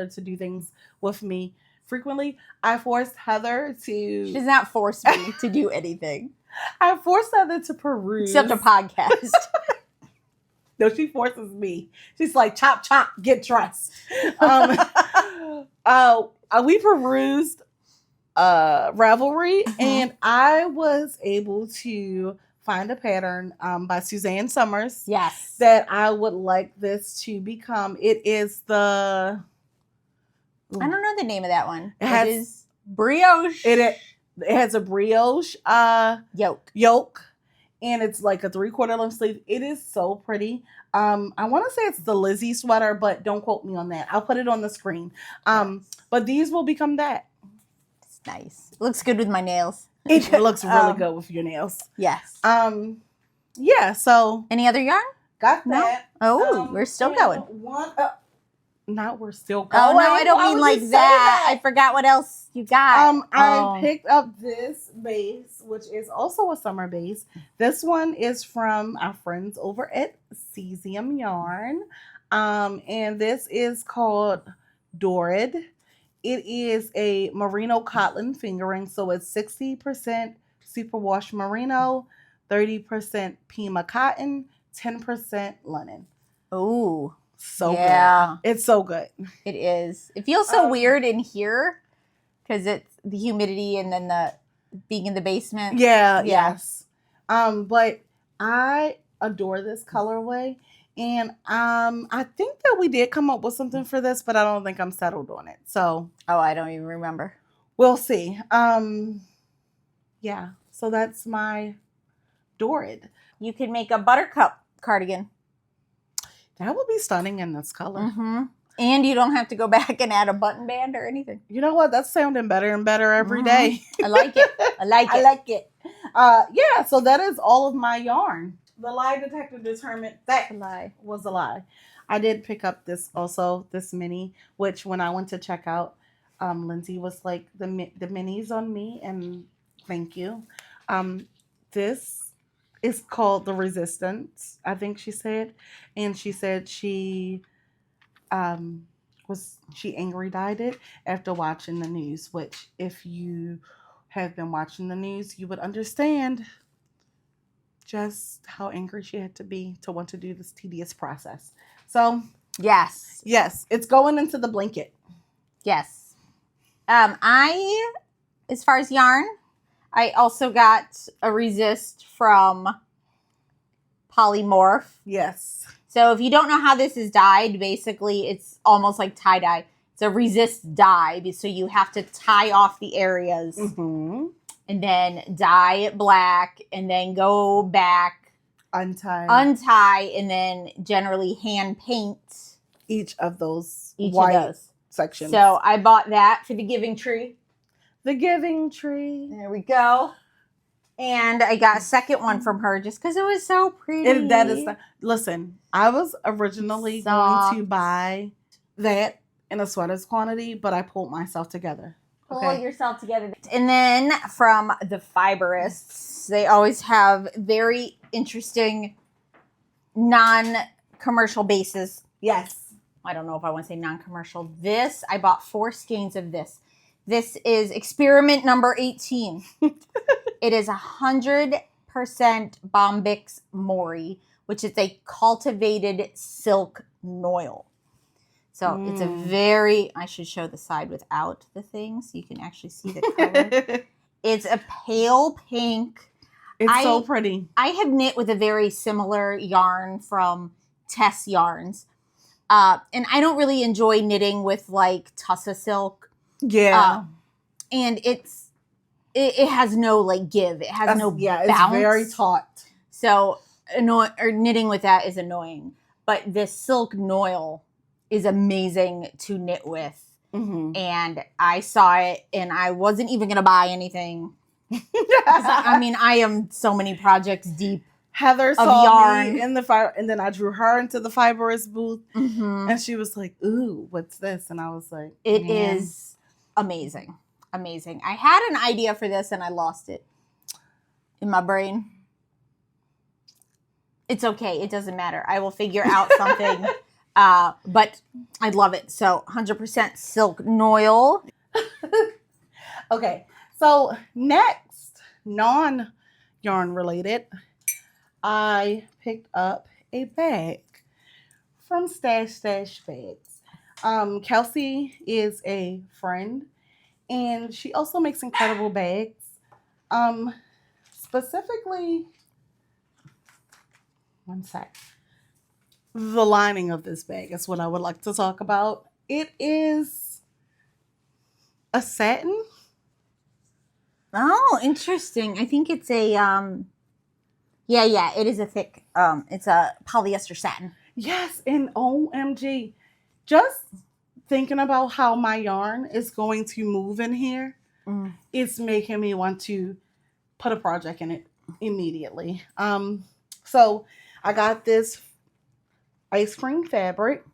to do things with me frequently. I forced Heather to... She does not force me to do anything. I forced Heather to peruse. Except a podcast. No, she forces me. She's like, chop, chop, get dressed. We perused Ravelry, and I was able to find a pattern by Suzanne Summers. Yes. That I would like this to become. It is the... I don't know the name of that one. It is brioche. It has a brioche yoke, and it's like a 3/4 length sleeve. It is so pretty. I want to say it's the Lizzie sweater, but don't quote me on that. I'll put it on the screen. But these will become that. It's nice. It looks good with my nails. It looks really good with your nails. Yes. Yeah. So any other yarn? Got that. No? Oh, we're still going. We're still going. Oh no, I don't mean like that. I forgot what else you got. I picked up this base, which is also a summer base. This one is from our friends over at Cesium Yarn. And this is called Dorid. It is a merino cotton fingering, so it's 60% superwash merino, 30% Pima cotton, 10% linen. Ooh. So good. It's so good. It is. It feels so weird in here because it's the humidity and then the being in the basement. Yeah. Yes. But I adore this colorway, and I think that we did come up with something for this, but I don't think I'm settled on it. So I don't even remember. We'll see. Yeah. So that's my Dorid. You could make a buttercup cardigan. That would be stunning in this color. Mm-hmm. And you don't have to go back and add a button band or anything. You know what? That's sounding better and better every day. I like it. I like it. Yeah, so that is all of my yarn. The lie detector determined that was a lie. I did pick up this mini, which when I went to check out, Lindsay was like, the minis on me, and thank you. This is called The Resistance, I think she said. And she said she angry dyed it after watching the news, which if you have been watching the news, you would understand just how angry she had to be to want to do this tedious process. So yes, it's going into the blanket. Yes. As far as yarn, I also got a resist from Polymorph. Yes. So if you don't know how this is dyed, basically it's almost like tie-dye. It's a resist dye, so you have to tie off the areas and then dye it black and then go back, untie, and then generally hand paint each of those sections. So I bought that for the Giving Tree. The Giving Tree. There we go. And I got a second one from her just because it was so pretty. Listen, I was originally going to buy that in a sweaters quantity, but I pulled myself together. Pull yourself together. And then from the Fiberists, they always have very interesting non-commercial bases. Yes. I don't know if I want to say non-commercial. I bought 4 skeins of this. This is experiment number 18. It is 100% Bombyx Mori, which is a cultivated silk noil. So it's a I should show the side without the thing so you can actually see the color. It's a pale pink. It's so pretty. I have knit with a very similar yarn from Tess Yarns. And I don't really enjoy knitting with like Tussa silk. Yeah. And it has no like give. It has no yeah, bounce. It's very taut. So knitting with that is annoying. But this silk noil is amazing to knit with. Mm-hmm. And I saw it and I wasn't even going to buy anything. I mean, I am so many projects deep. Heather saw yarn me in the fire, and then I drew her into the fibrous booth, and she was like, "Ooh, what's this?" And I was like, "It is amazing, amazing." I had an idea for this, and I lost it in my brain. It's okay; it doesn't matter. I will figure out something. But I love it. So 100% silk noil. Okay, so next, non-yarn related. I picked up a bag from Stash Bags. Kelsey is a friend, and she also makes incredible bags. Specifically, one sec. The lining of this bag is what I would like to talk about. It is a satin. Oh, interesting. I think it's a yeah, it is a thick, it's a polyester satin. Yes, and OMG, just thinking about how my yarn is going to move in here, it's making me want to put a project in it immediately. So I got this ice cream fabric,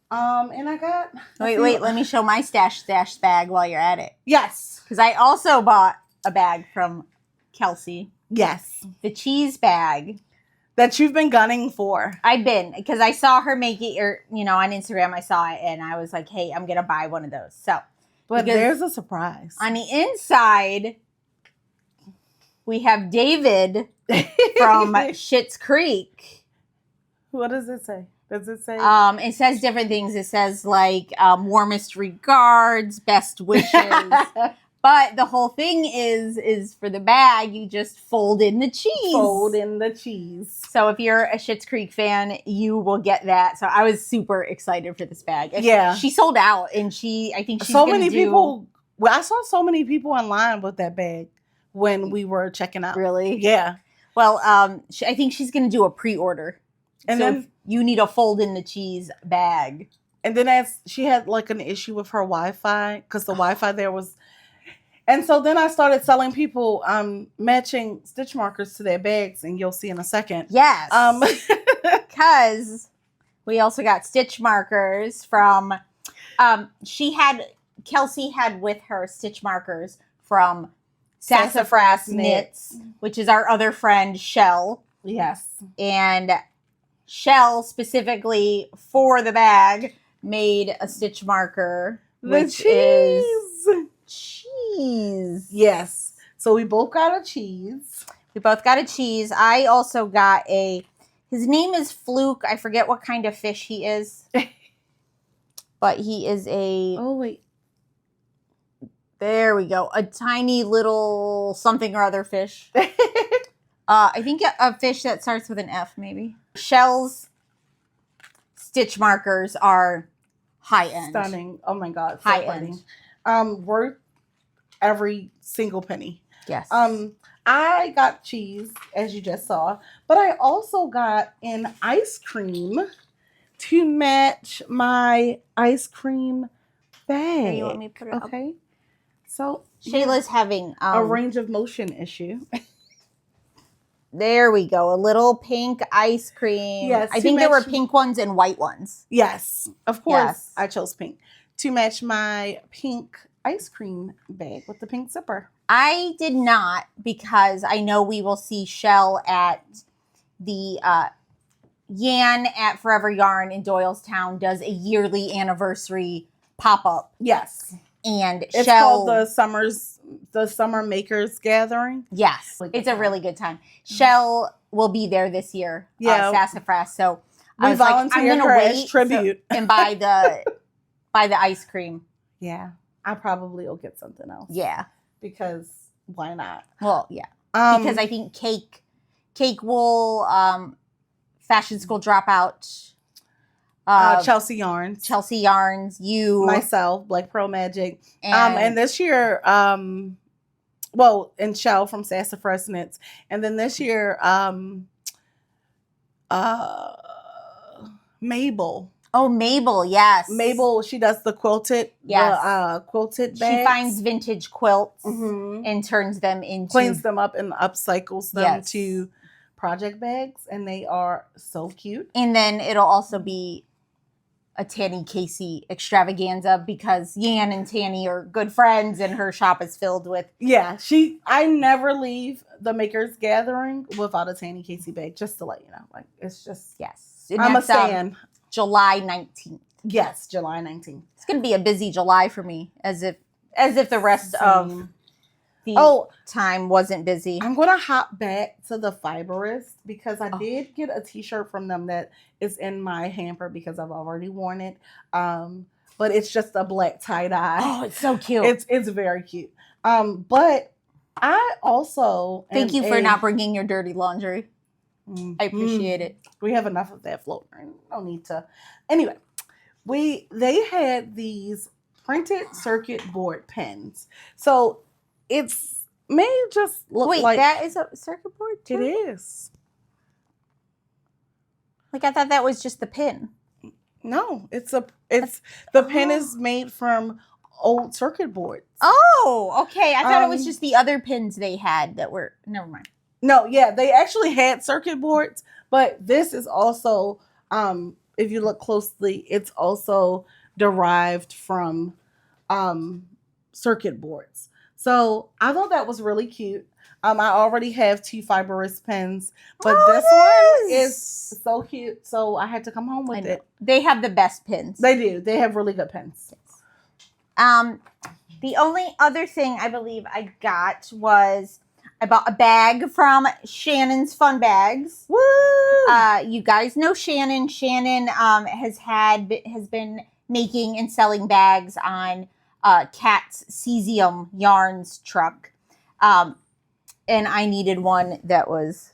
and I got... Wait, let me show my stash bag while you're at it. Yes. Because I also bought a bag from Kelsey. Yes. The cheese bag. That you've been gunning for. I've been, because I saw her make it, or, on Instagram I saw it, and I was like, hey, I'm going to buy one of those. So. But there's a surprise. On the inside, we have David from Schitt's Creek. What does it say? Does it say? It says different things. It says, like, warmest regards, best wishes. But the whole thing is for the bag, you just fold in the cheese. Fold in the cheese. So if you're a Schitt's Creek fan, you will get that. So I was super excited for this bag. Yeah. She sold out, and I think she's so many people. Well, I saw so many people online with that bag when we were checking out. Really? Yeah. Well, I think she's going to do a pre-order. And so then you need a fold in the cheese bag. And then as she had like an issue with her Wi-Fi, because the Wi-Fi there was... And so then I started selling people matching stitch markers to their bags, and you'll see in a second. Yes. Because we also got stitch markers from, Kelsey had with her stitch markers from Sassafras Knits, which is our other friend, Shell. Yes. And Shell, specifically for the bag, made a stitch marker, which is... cheese. Yes. So we both got a cheese. We both got a cheese. I also got his name is Fluke. I forget what kind of fish he is. But he is oh, wait. There we go. A tiny little something or other fish. I think a fish that starts with an F, maybe. Shell's stitch markers are high end. Stunning. Oh my God. So high end. Worth every single penny. Yes. I got cheese, as you just saw, but I also got an ice cream to match my ice cream bag. Here, you want me to put it okay. Up? So Shayla's having a range of motion issue. There we go. A little pink ice cream. Yes. I think there were pink ones and white ones. Yes. Of course. Yes. I chose pink to match my pink ice cream bag with the pink zipper. I did not, because I know we will see Shell at the Yan at Forever Yarn in Doylestown does a yearly anniversary pop-up. Yes. And it's Shell, called the Summer Makers Gathering. Yes. It's a really good time. Shell will be there this year. Yeah. Sassafras. So we volunteered her as tribute and buy the ice cream. Yeah. I probably will get something else. Yeah. Because why not? Well, yeah. Because I think Cake will Fashion School Dropout. Chelsea Yarns. Chelsea Yarns. You. Myself, Black Pearl Magic. And this year, and Shell from Sassafras Knits. And then this year, Mabel. Oh, Mabel, yes. Mabel, she does the quilted, quilted bags. She finds vintage quilts and turns them into... Cleans them up and upcycles them to project bags. And they are so cute. And then it'll also be a Tanny Casey extravaganza because Yan and Tanny are good friends and her shop is filled with... Yeah, I never leave the Makers Gathering without a Tanny Casey bag, just to let you know. Like, it's just... Yes. And I'm a fan. July 19th. Yes, July 19th. It's going to be a busy July for me, as if the rest of the time wasn't busy. I'm going to hop back to the Fiberist because I did get a t-shirt from them that is in my hamper because I've already worn it. But it's just a black tie-dye. Oh, it's so cute. It's very cute. But I also... Thank you for not bringing your dirty laundry. I appreciate it. We have enough of that floating. No need to. Anyway, they had these printed circuit board pens. So it's may just look like... Wait, that is a circuit board too? It is. Like, I thought that was just the pin. No, the pen is made from old circuit boards. Oh, okay. I thought it was just the other pins they had that were... Never mind. No, yeah, they actually had circuit boards, but this is also, if you look closely, it's also derived from circuit boards. So I thought that was really cute. I already have 2 Fiberist pens, but this one is so cute. So I had to come home with it. They have the best pins. They do. They have really good pens. The only other thing I believe I got was... I bought a bag from Shannon's Fun Bags. Woo! You guys know Shannon. Shannon has been making and selling bags on Kat's Cesium Yarns truck. And I needed one that was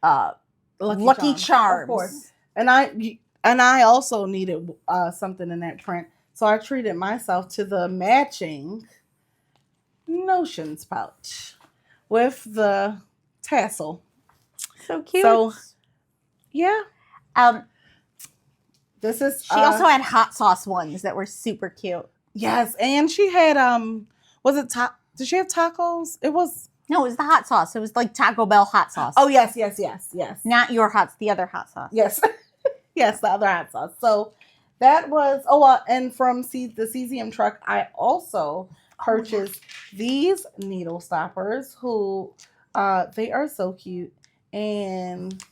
Lucky Charms. Of course. And I also needed something in that print. So I treated myself to the matching Notions pouch with the tassel. So cute. So, yeah. This is... She also had hot sauce ones that were super cute. Yes, and she had, did she have tacos? It was... No, it was the hot sauce. It was like Taco Bell hot sauce. Oh, yes. Not your the other hot sauce. Yes. Yes, the other hot sauce. So, that was... and from the Cesium truck, I also... purchased these needle stoppers they are so cute, and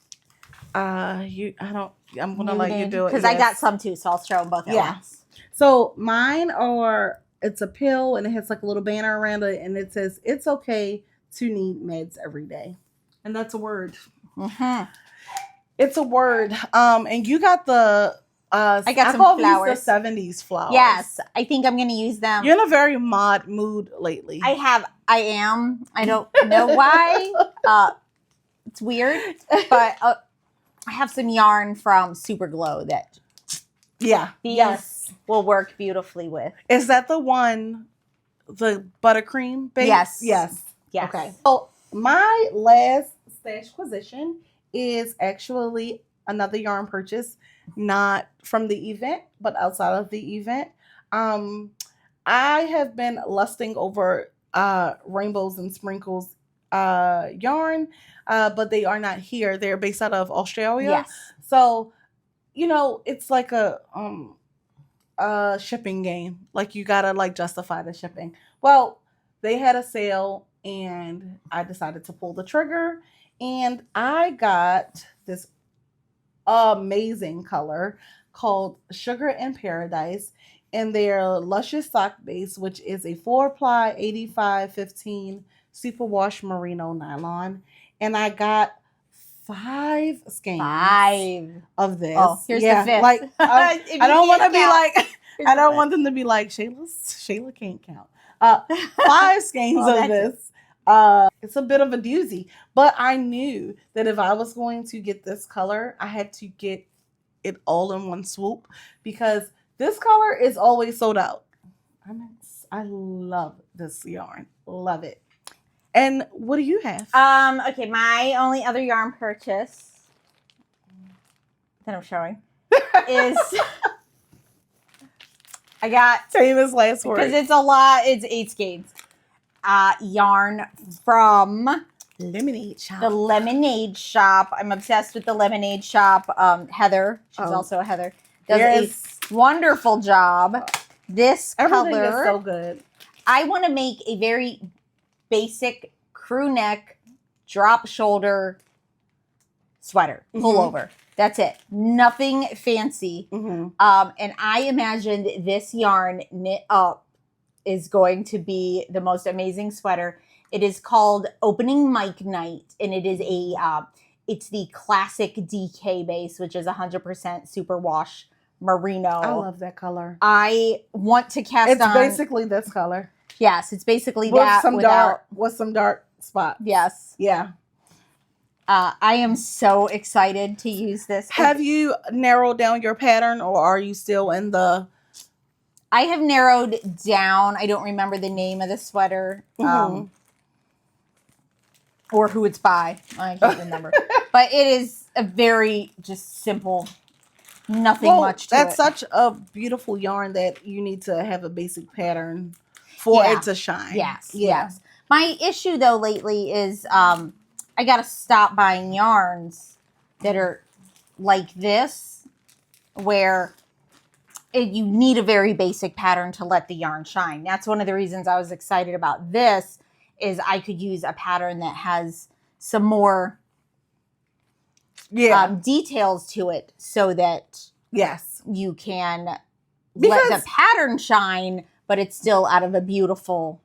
I'm gonna let you do it because I got some too, so I'll show them both at once. So mine it's a pill and it has like a little banner around it and it says it's okay to need meds every day, and that's a word. It's a word. And you got the I got some flowers. The 70s flowers. Yes, I think I'm going to use them. You're in a very mod mood lately. I am. I don't know why. It's weird, but I have some yarn from Super Glow that these will work beautifully with. Is that the one, the buttercream base? Yes. Okay. So my last Stasquisition is actually another yarn purchase. Not from the event, but outside of the event. I have been lusting over Rainbows and Sprinkles yarn, but they are not here. They're based out of Australia. Yes. So, it's like a shipping game. Like, you gotta justify the shipping. Well, they had a sale and I decided to pull the trigger, and I got this amazing color called Sugar in Paradise in their Luscious Sock Base, which is a 4-ply 85-15 superwash merino nylon, and I got 5 skeins of this. Oh, here's the 5th. Like I don't want to be like I don't want them to be like Shayla can't count. 5 skeins of this. It's a bit of a doozy, but I knew that if I was going to get this color, I had to get it all in one swoop because this color is always sold out. I love this yarn. Love it. And what do you have? Okay, my only other yarn purchase that I'm showing is I got famous last word because it's a lot. It's 8 skeins. Yarn from Lemonade Shop. the Lemonade Shop. I'm obsessed with the Lemonade Shop. Heather, she's also a Heather, does a wonderful job. This everything color is so good. I want to make a very basic crew neck, drop shoulder sweater, pullover. That's it. Nothing fancy. And I imagined this yarn knit up is going to be the most amazing sweater. It is called Opening Mic Night, and it is it's the classic DK base, which is 100% superwash merino. I love that color. I want to cast It's on. basically this color. Yes, it's basically with that some dark, with some dark spots. Yes. Yeah. I am so excited to use this. Have you narrowed down your pattern, or are you still in the... I have narrowed down. I don't remember the name of the sweater or who it's by. I can't remember. But it is a very just simple, nothing much to it. That's such a beautiful yarn that you need to have a basic pattern for it to shine. Yes, yes. My issue, though, lately is I got to stop buying yarns that are like this, where you need a very basic pattern to let the yarn shine. That's one of the reasons I was excited about this, is I could use a pattern that has some more details to it, so that you can let the pattern shine, but it's still out of a beautiful...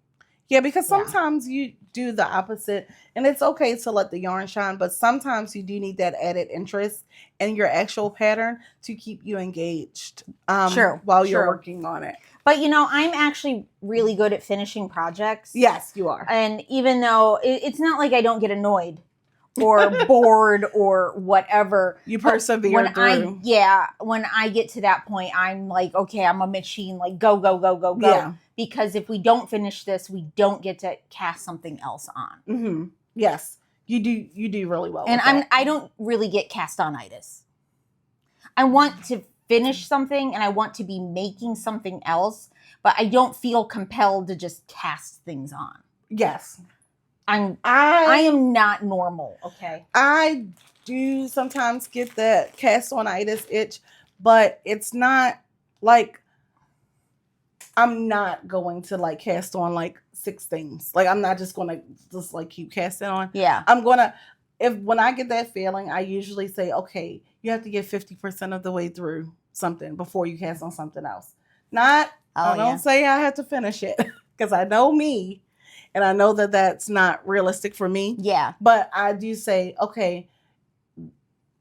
Yeah, because sometimes you do the opposite, and it's okay to let the yarn shine, but sometimes you do need that added interest in your actual pattern to keep you engaged while you're working on it. But, you know, I'm actually really good at finishing projects. Yes, you are. And even though it's not like I don't get annoyed or bored or whatever. You persevere through. When I get to that point, I'm like, okay, I'm a machine, like go, go, go, go, go. Yeah. Because if we don't finish this, we don't get to cast something else on. Yes, you do really well. And I don't really get cast-on-itis. I want to finish something and I want to be making something else, but I don't feel compelled to just cast things on. Yes. I am not normal, okay? I do sometimes get the cast-on-itis itch, but it's not like I'm not going to like cast on like 6 things. Like I'm not just going to just like keep casting on. Yeah. I'm going to, when I get that feeling, I usually say, okay, you have to get 50% of the way through something before you cast on something else. I don't say I have to finish it, because I know me and I know that that's not realistic for me. Yeah. But I do say, okay,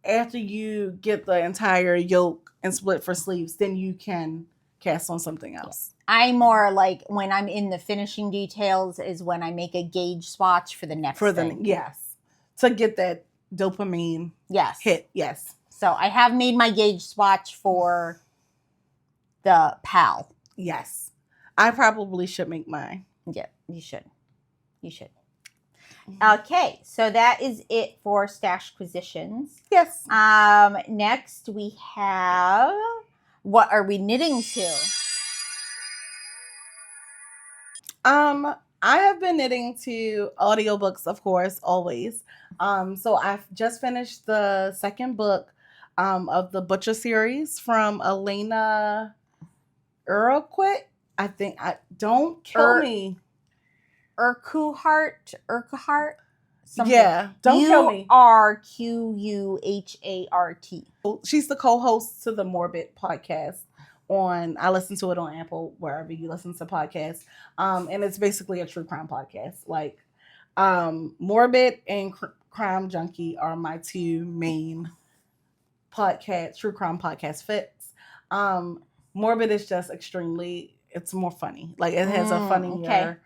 after you get the entire yoke and split for sleeves, then you can cast on something else. I more like when I'm in the finishing details is when I make a gauge swatch for the next thing. To get that dopamine hit. Yes. So I have made my gauge swatch for the PAL. Yes. I probably should make mine. Yeah, you should. You should. Okay, so that is it for Stasquisitions. Yes. Next we have, what are we knitting to? I have been knitting to audiobooks, of course, always. So I've just finished the second book of the Butcher series from Elena Urquhart. I think, don't kill me. Urquhart? Something. Yeah, don't kill me. Urquhart. She's the co-host to the Morbid podcast. I listen to it on Apple, wherever you listen to podcasts. And it's basically a true crime podcast. Like, Morbid and Crime Junkie are my 2 main true crime podcast fits. Morbid is just it's more funny. Like, it has a funnier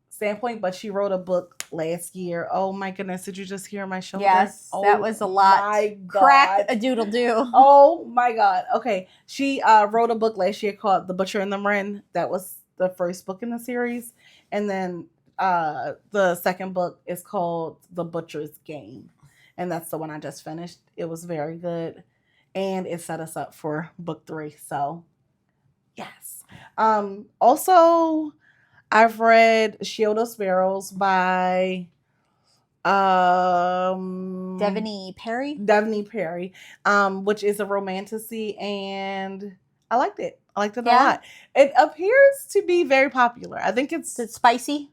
standpoint, but she wrote a book last year. Oh my goodness, did you just hear my shoulder? Yes, oh, that was a lot. My Crack God. a doodle do. Oh my God. Okay. She wrote a book last year called The Butcher and the Wren. That was the first book in the series. And then the second book is called The Butcher's Game. And that's the one I just finished. It was very good. And it set us up for book 3. So yes. Also, I've read Shield of Sparrows by Devaney Perry, which is a romantasy, and I liked it. I liked it a lot. It appears to be very popular. I think it's spicy.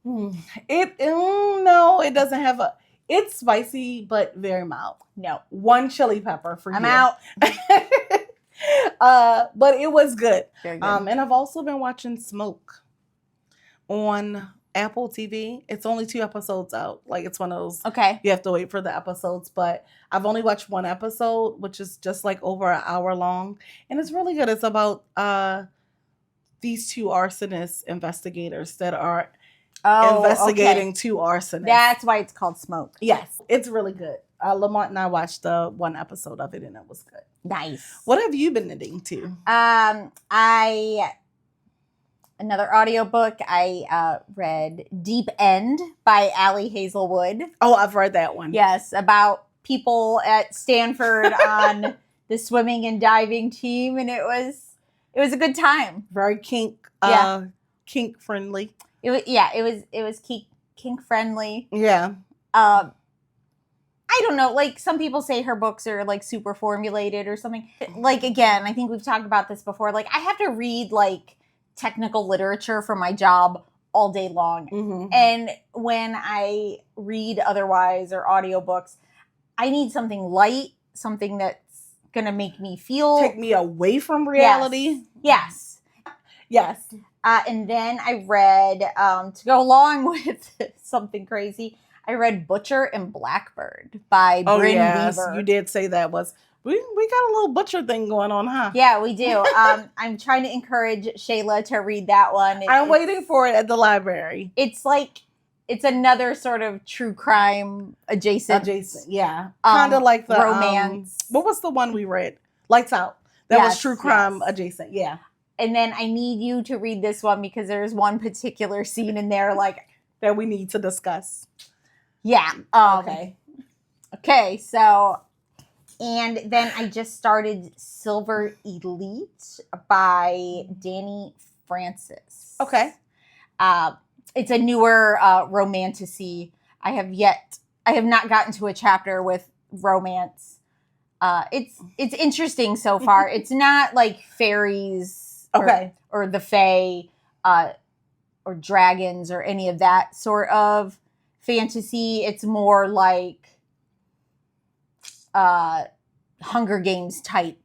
No, it doesn't have a. It's spicy, but very mild. No, 1 chili pepper for you. I'm out. But it was good. Very good. And I've also been watching Smoke on Apple TV. It's only 2 episodes out. Like, it's one of those. Okay. You have to wait for the episodes, but I've only watched 1 episode, which is just like over an hour long, and it's really good. It's about these 2 arsonist investigators that are investigating 2 arsonists. That's why it's called Smoke. Yes, it's really good. Lamont and I watched the 1 episode of it, and it was good. Nice. What have you been knitting to? Another audiobook. I read Deep End by Allie Hazelwood. Oh, I've read that one. Yes, about people at Stanford on the swimming and diving team, and it was a good time. Very kink friendly. It was kink friendly. Yeah. I don't know, like, some people say her books are like super formulated or something. Like, again, I think we've talked about this before. Like, I have to read like technical literature for my job all day long. Mm-hmm. And when I read otherwise or audiobooks, I need something light, something that's going to make me feel... Take me away from reality. Yes. And then I read, to go along with something crazy, I read Butcher and Blackbird by Bryn Weaver. You did say that was... We got a little butcher thing going on, huh? Yeah, we do. I'm trying to encourage Shala to read that one. I'm waiting for it at the library. It's another sort of true crime adjacent. Yeah. Kind of like the romance. What was the one we read? Lights Out. That was true crime adjacent. Yeah. And then I need you to read this one because there's one particular scene in there that we need to discuss. Yeah. Okay. So, and then I just started Silver Elite by Danny Francis. Okay. It's a newer romantasy. I have not gotten to a chapter with romance. It's interesting so far. It's not like fairies or the fae or dragons or any of that sort of fantasy. It's more like Hunger Games type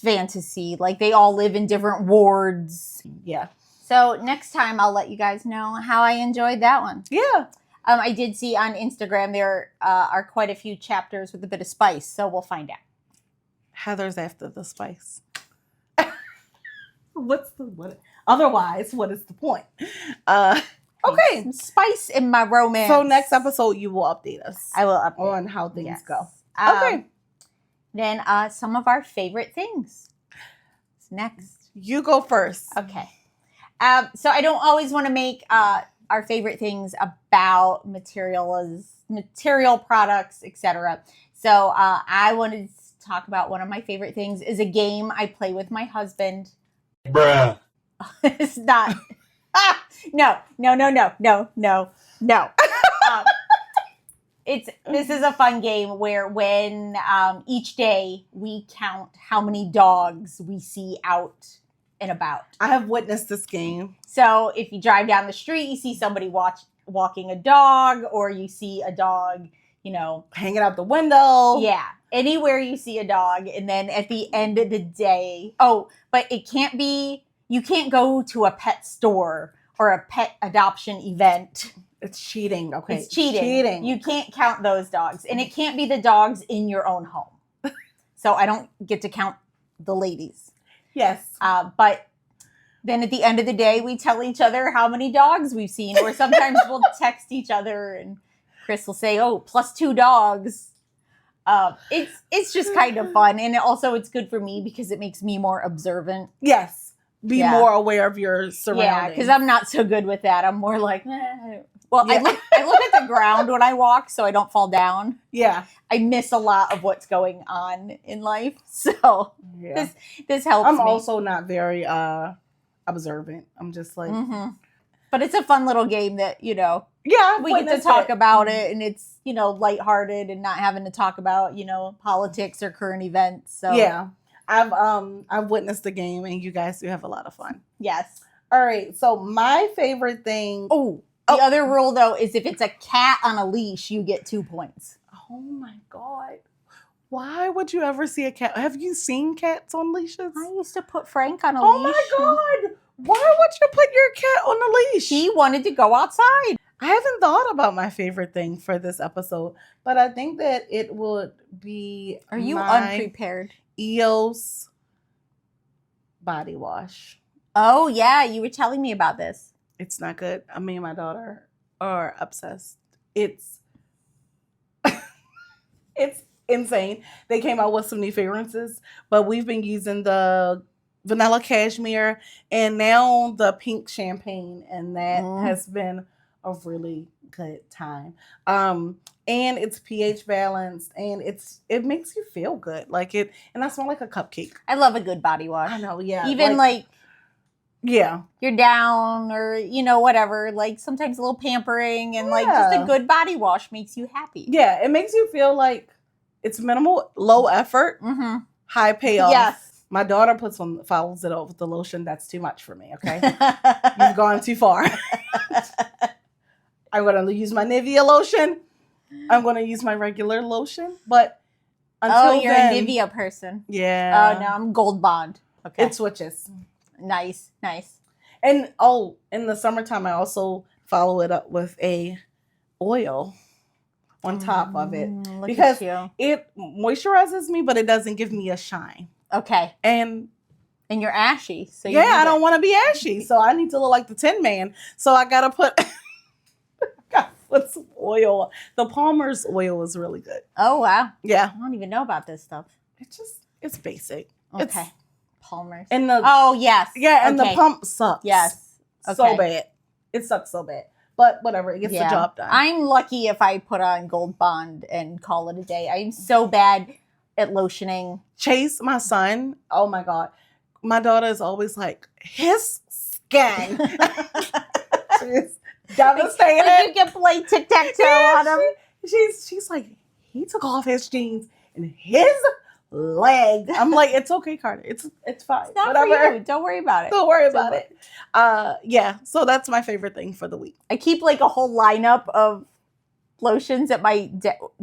fantasy. Like, they all live in different wards. Yeah. So next time I'll let you guys know how I enjoyed that one. Yeah. I did see on Instagram there are quite a few chapters with a bit of spice, so we'll find out. Heather's after the spice. What? Otherwise, what is the point? Okay. Some spice in my romance. So next episode, you will update us. I will update on how things go. Okay. Then some of our favorite things. What's next? You go first. Okay. So I don't always want to make our favorite things about material products, etc. So I wanted to talk about one of my favorite things is a game I play with my husband. Bruh. It's not. No. This is a fun game where when each day we count how many dogs we see out and about. I have witnessed this game. So if you drive down the street, you see somebody walking a dog, or you see a dog, hanging out the window. Yeah. Anywhere you see a dog. And then at the end of the day, but you can't go to a pet store or a pet adoption event. It's cheating. Okay. It's cheating. You can't count those dogs. And it can't be the dogs in your own home. So I don't get to count the ladies. Yes. But Then at the end of the day, we tell each other how many dogs we've seen, or sometimes we'll text each other and Chris will say, oh, +2 dogs. It's just kind of fun. And also it's good for me because it makes me more observant. Yes. Be more aware of your surroundings. Yeah, because I'm not so good with that. I'm more like, Well, I look at the ground when I walk so I don't fall down. Yeah. I miss a lot of what's going on in life. So this helps I'm me. also not very observant. I'm just like... But it's a fun little game that, we get to talk about it, and it's, lighthearted and not having to talk about, politics or current events. So yeah. I've witnessed the game, and you guys do have a lot of fun. Yes. All right. So my favorite thing. The other rule though is if it's a cat on a leash, you get 2 points. Oh my God. Why would you ever see a cat? Have you seen cats on leashes? I used to put Frank on a leash. Oh my God. Why would you put your cat on a leash? He wanted to go outside. I haven't thought about my favorite thing for this episode, but I think that it would be. Are you unprepared? EOS body wash. Oh yeah, you were telling me about this. It's not good. Me and my daughter are obsessed. It's it's insane. They came out with some new fragrances, but we've been using the vanilla cashmere and now the pink champagne, and that has been a really good time. And it's pH balanced, and it makes you feel good. And I smell like a cupcake. I love a good body wash. I know, yeah. Even yeah, you're down or whatever. Sometimes a little pampering and just a good body wash makes you happy. Yeah, it makes you feel like it's minimal, low effort, high payoff. Yes. My daughter follows it up with the lotion. That's too much for me. Okay, you've gone too far. I'm gonna use my Nivea lotion. I'm going to use my regular lotion, but until you're then, a Nivea person. Yeah. Oh, no, I'm Gold Bond. Okay. It switches. Nice. And, in the summertime, I also follow it up with a oil on top of it. Because it moisturizes me, but it doesn't give me a shine. Okay. And you're ashy. So I don't want to be ashy. So I need to look like the Tin Man. So I got to put... With some oil. The Palmer's oil is really good. Oh, wow. Yeah. I don't even know about this stuff. It's basic. Okay. Palmer's. And yes. Yeah, and the pump sucks. Yes. Okay. So bad. It sucks so bad. But whatever, it gets the job done. I'm lucky if I put on Gold Bond and call it a day. I'm so bad at lotioning. Chase, my son, oh my God. My daughter is always like, his skin. She's devastated. You can play tic-tac-toe on him. She's like, he took off his jeans and his leg. I'm like, it's okay, Carter. It's fine. It's not for you. Don't worry about it. Don't worry about it. Yeah. So that's my favorite thing for the week. I keep a whole lineup of lotions at my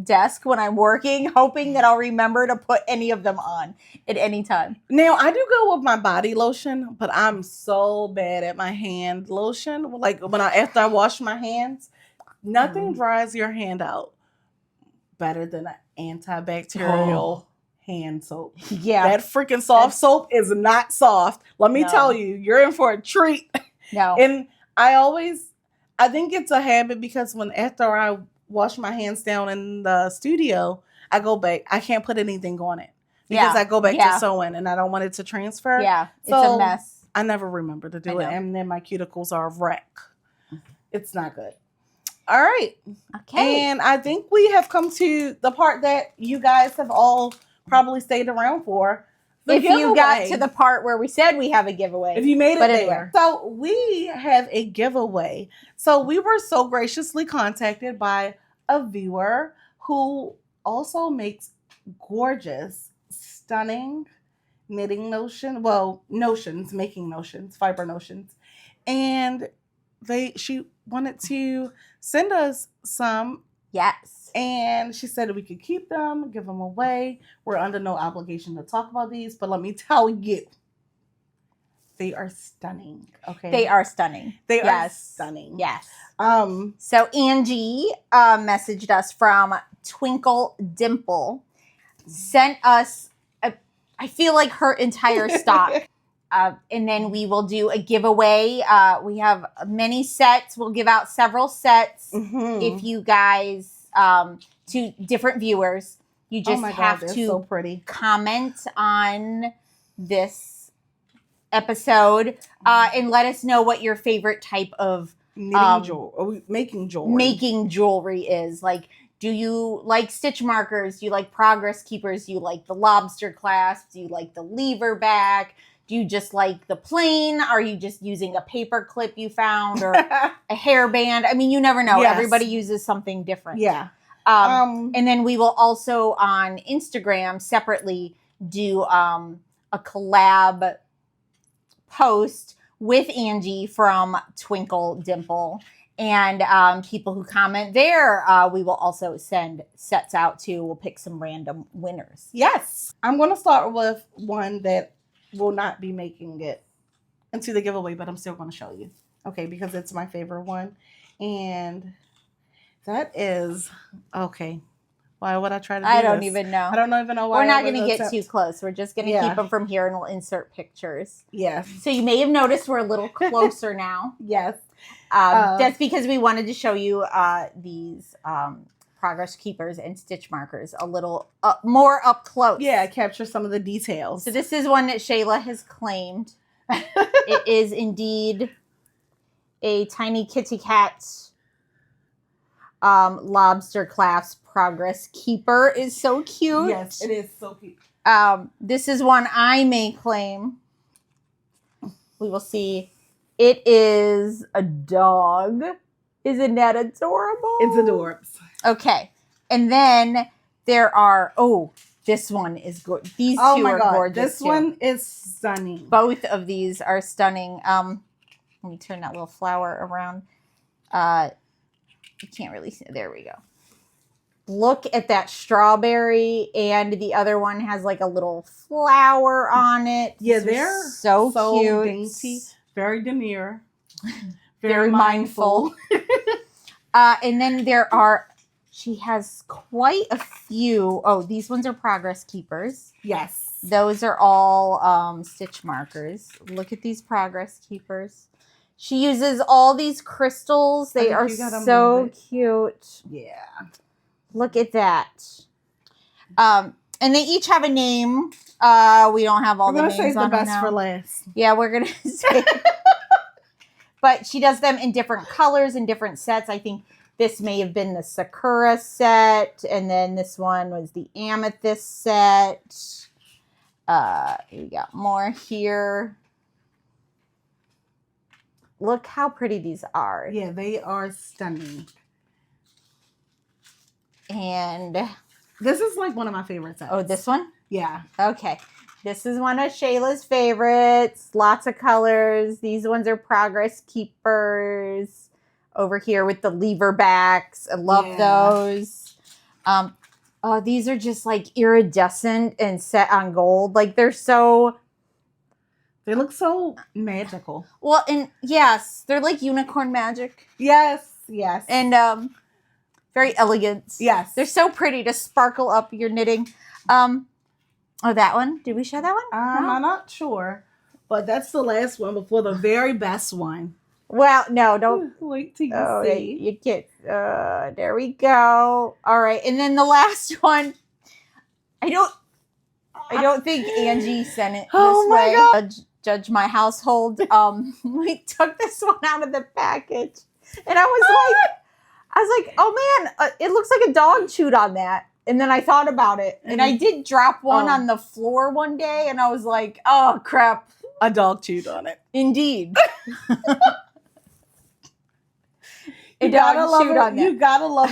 desk when I'm working, hoping that I'll remember to put any of them on at any time. Now, I do go with my body lotion, but I'm so bad at my hand lotion. After I wash my hands, nothing dries your hand out better than an antibacterial hand soap. Yeah. That freaking soft soap is not soft. Let me tell you, you're in for a treat. No. And I think it's a habit because after I wash my hands down in the studio, I go back. I can't put anything on it because I go back to sewing and I don't want it to transfer. Yeah, so it's a mess. I never remember to do it, and then my cuticles are a wreck. It's not good. All right. Okay. And I think we have come to the part that you guys have all probably stayed around for. If you got to the part where we said we have a giveaway. If you made it there. So we have a giveaway. So we were so graciously contacted by a viewer who also makes gorgeous, stunning knitting making notions, fiber notions. And she wanted to send us some. Yes. And she said we could keep them, give them away. We're under no obligation to talk about these, but let me tell you, they are stunning. Okay. They are stunning. They are stunning. Yes. So Angie messaged us from Twinkle Dimple, sent us, I feel like her entire stock And then we will do a giveaway. We have many sets. We'll give out several sets if you guys, to different viewers. You just have to so pretty. comment on this episode and let us know what your favorite type of making jewelry is. Like, do you like stitch markers? Do you like progress keepers? Do you like the lobster clasp? Do you like the lever back? Do you just like the plain? Are you just using a paper clip you found or a hairband? I mean, you never know. Yes. Everybody uses something different. Yeah. And then we will also on Instagram separately do a collab post with Angie from Twinkle Dimple. And people who comment there, we will also send sets out to. We'll pick some random winners. Yes. I'm going to start with one that will not be making it into the giveaway, but I'm still going to show you. Okay, because it's my favorite one. And that is, okay. Why would I try to do I don't this? even know. I don't even know why. We're not going to get too close. We're just going to keep them from here and we'll insert pictures. Yes. So you may have noticed we're a little closer now. Yes. That's because we wanted to show you these progress keepers and stitch markers a little more up close. Yeah, capture some of the details. So this is one that Shayla has claimed. It is indeed a tiny kitty cat lobster clasp progress keeper. Is so cute. Yes, it is so cute. This is one I may claim. We will see. It is a dog. Isn't that adorable? It's adorbs. Okay. And then there are, this one is good. These two are gorgeous. This one is stunning. Both of these are stunning. Let me turn that little flower around. You can't really see. There we go. Look at that strawberry, and the other one has like a little flower on it. Yeah, This is they're so cute. dainty, very demure, very mindful. And then there are, she has quite a few. Oh, these ones are progress keepers. Yes. Those are all stitch markers. Look at these progress keepers. She uses all these crystals. They are so cute. Yeah. Look at that. And they each have a name. We don't have all the names on them now. We're going to save the best for last. Yeah, we're going to say. But she does them in different colors and different sets. I think this may have been the Sakura set. And then this one was the Amethyst set. We got more here. Look how pretty these are. Yeah, they are stunning. And this is like one of my favorite sets. oh, this one? Yeah. Okay. This is one of Shayla's favorites. Lots of colors. These ones are progress keepers. Over here with the lever backs. I love those. Oh, these are just like iridescent and set on gold. Like they're so... They look so magical. Well, and yes, they're like unicorn magic. Yes, yes. And very elegant. Yes. They're so pretty to sparkle up your knitting. Oh, that one? Did we show that one? No? I'm not sure. But that's the last one before the very best one. Well, no, don't. Wait till you see. You get, there we go. All right. And then the last one, I don't think Angie sent it this way. God. Judge my household. We took this one out of the package. And I was like, oh man, it looks like a dog chewed on that. And then I thought about it. And I did drop one on the floor one day. And I was like, oh crap. A dog chewed on it. Indeed. You gotta love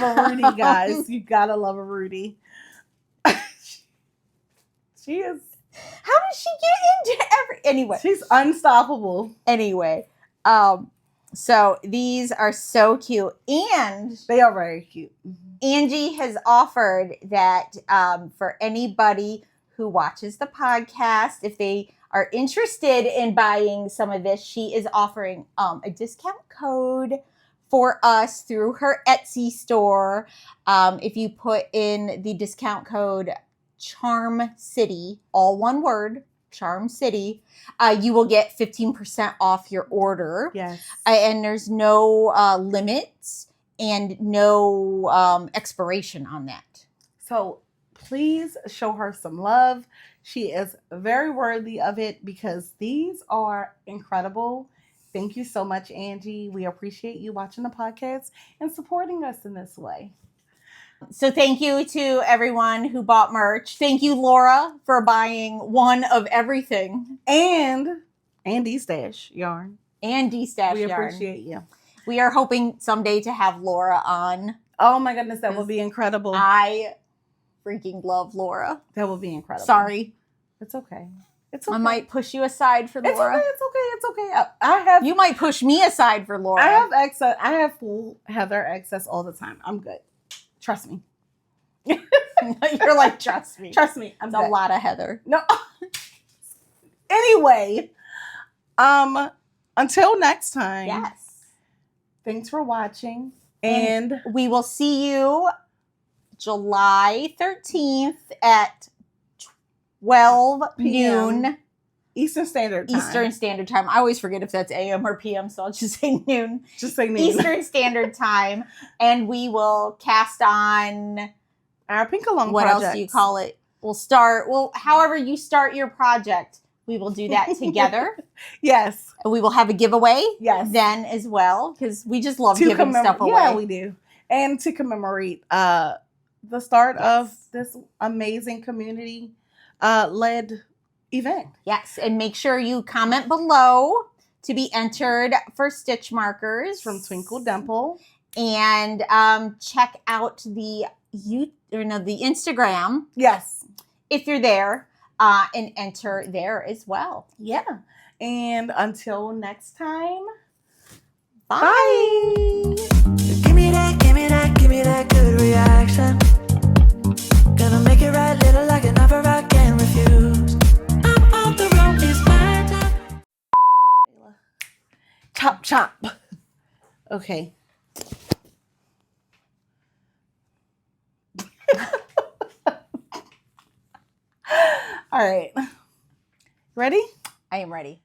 a Rudy, guys. You gotta love a Rudy. She is. How did she get into anyway? She's unstoppable. Anyway, so these are so cute, and they are very cute. Angie has offered that for anybody who watches the podcast, if they are interested in buying some of this, she is offering a discount code for us through her Etsy store. If you put in the discount code Charm City, all one word, Charm City, you will get 15% off your order. Yes. And there's no limits and no expiration on that. So please show her some love. She is very worthy of it because these are incredible. Thank you so much, Angie. We appreciate you watching the podcast and supporting us in this way. So thank you to everyone who bought merch. Thank you, Laura, for buying one of everything. And D-Stash yarn. And D-Stash We yarn. appreciate you. We are hoping someday to have Laura on. Oh my goodness, that would be incredible. I freaking love Laura. That would be incredible. Sorry. It's okay. It's okay. I might push you aside for Laura. It's okay. It's okay. I have. You might push me aside for Laura. I have access. I have full Heather access all the time. I'm good. Trust me. You're like, trust me. Trust me. I'm It's good. a lot of Heather. No. Anyway, until next time. Yes. Thanks for watching, and we will see you July 13th at 12 noon Eastern Standard Time. Eastern Standard Time. I always forget if that's AM or PM, so I'll just say noon. Just say noon. Eastern Standard Time, and we will cast on our Pink Along what projects. else do you call it? Well, however you start your project, we will do that together. Yes. And we will have a giveaway then as well, because we just love giving stuff away. Yeah, we do. And to commemorate the start of this amazing community led event. Yes, and make sure you comment below to be entered for stitch markers from Twinkle Dimple, and check out the Instagram. Yes, if you're there, and enter there as well. Yeah, and until next time, bye. Give me that good reaction. Gonna make it right, little like an offer I can't refuse. I'm on the road, it's my time. Chop, chop. Okay. All right. Ready? I am ready.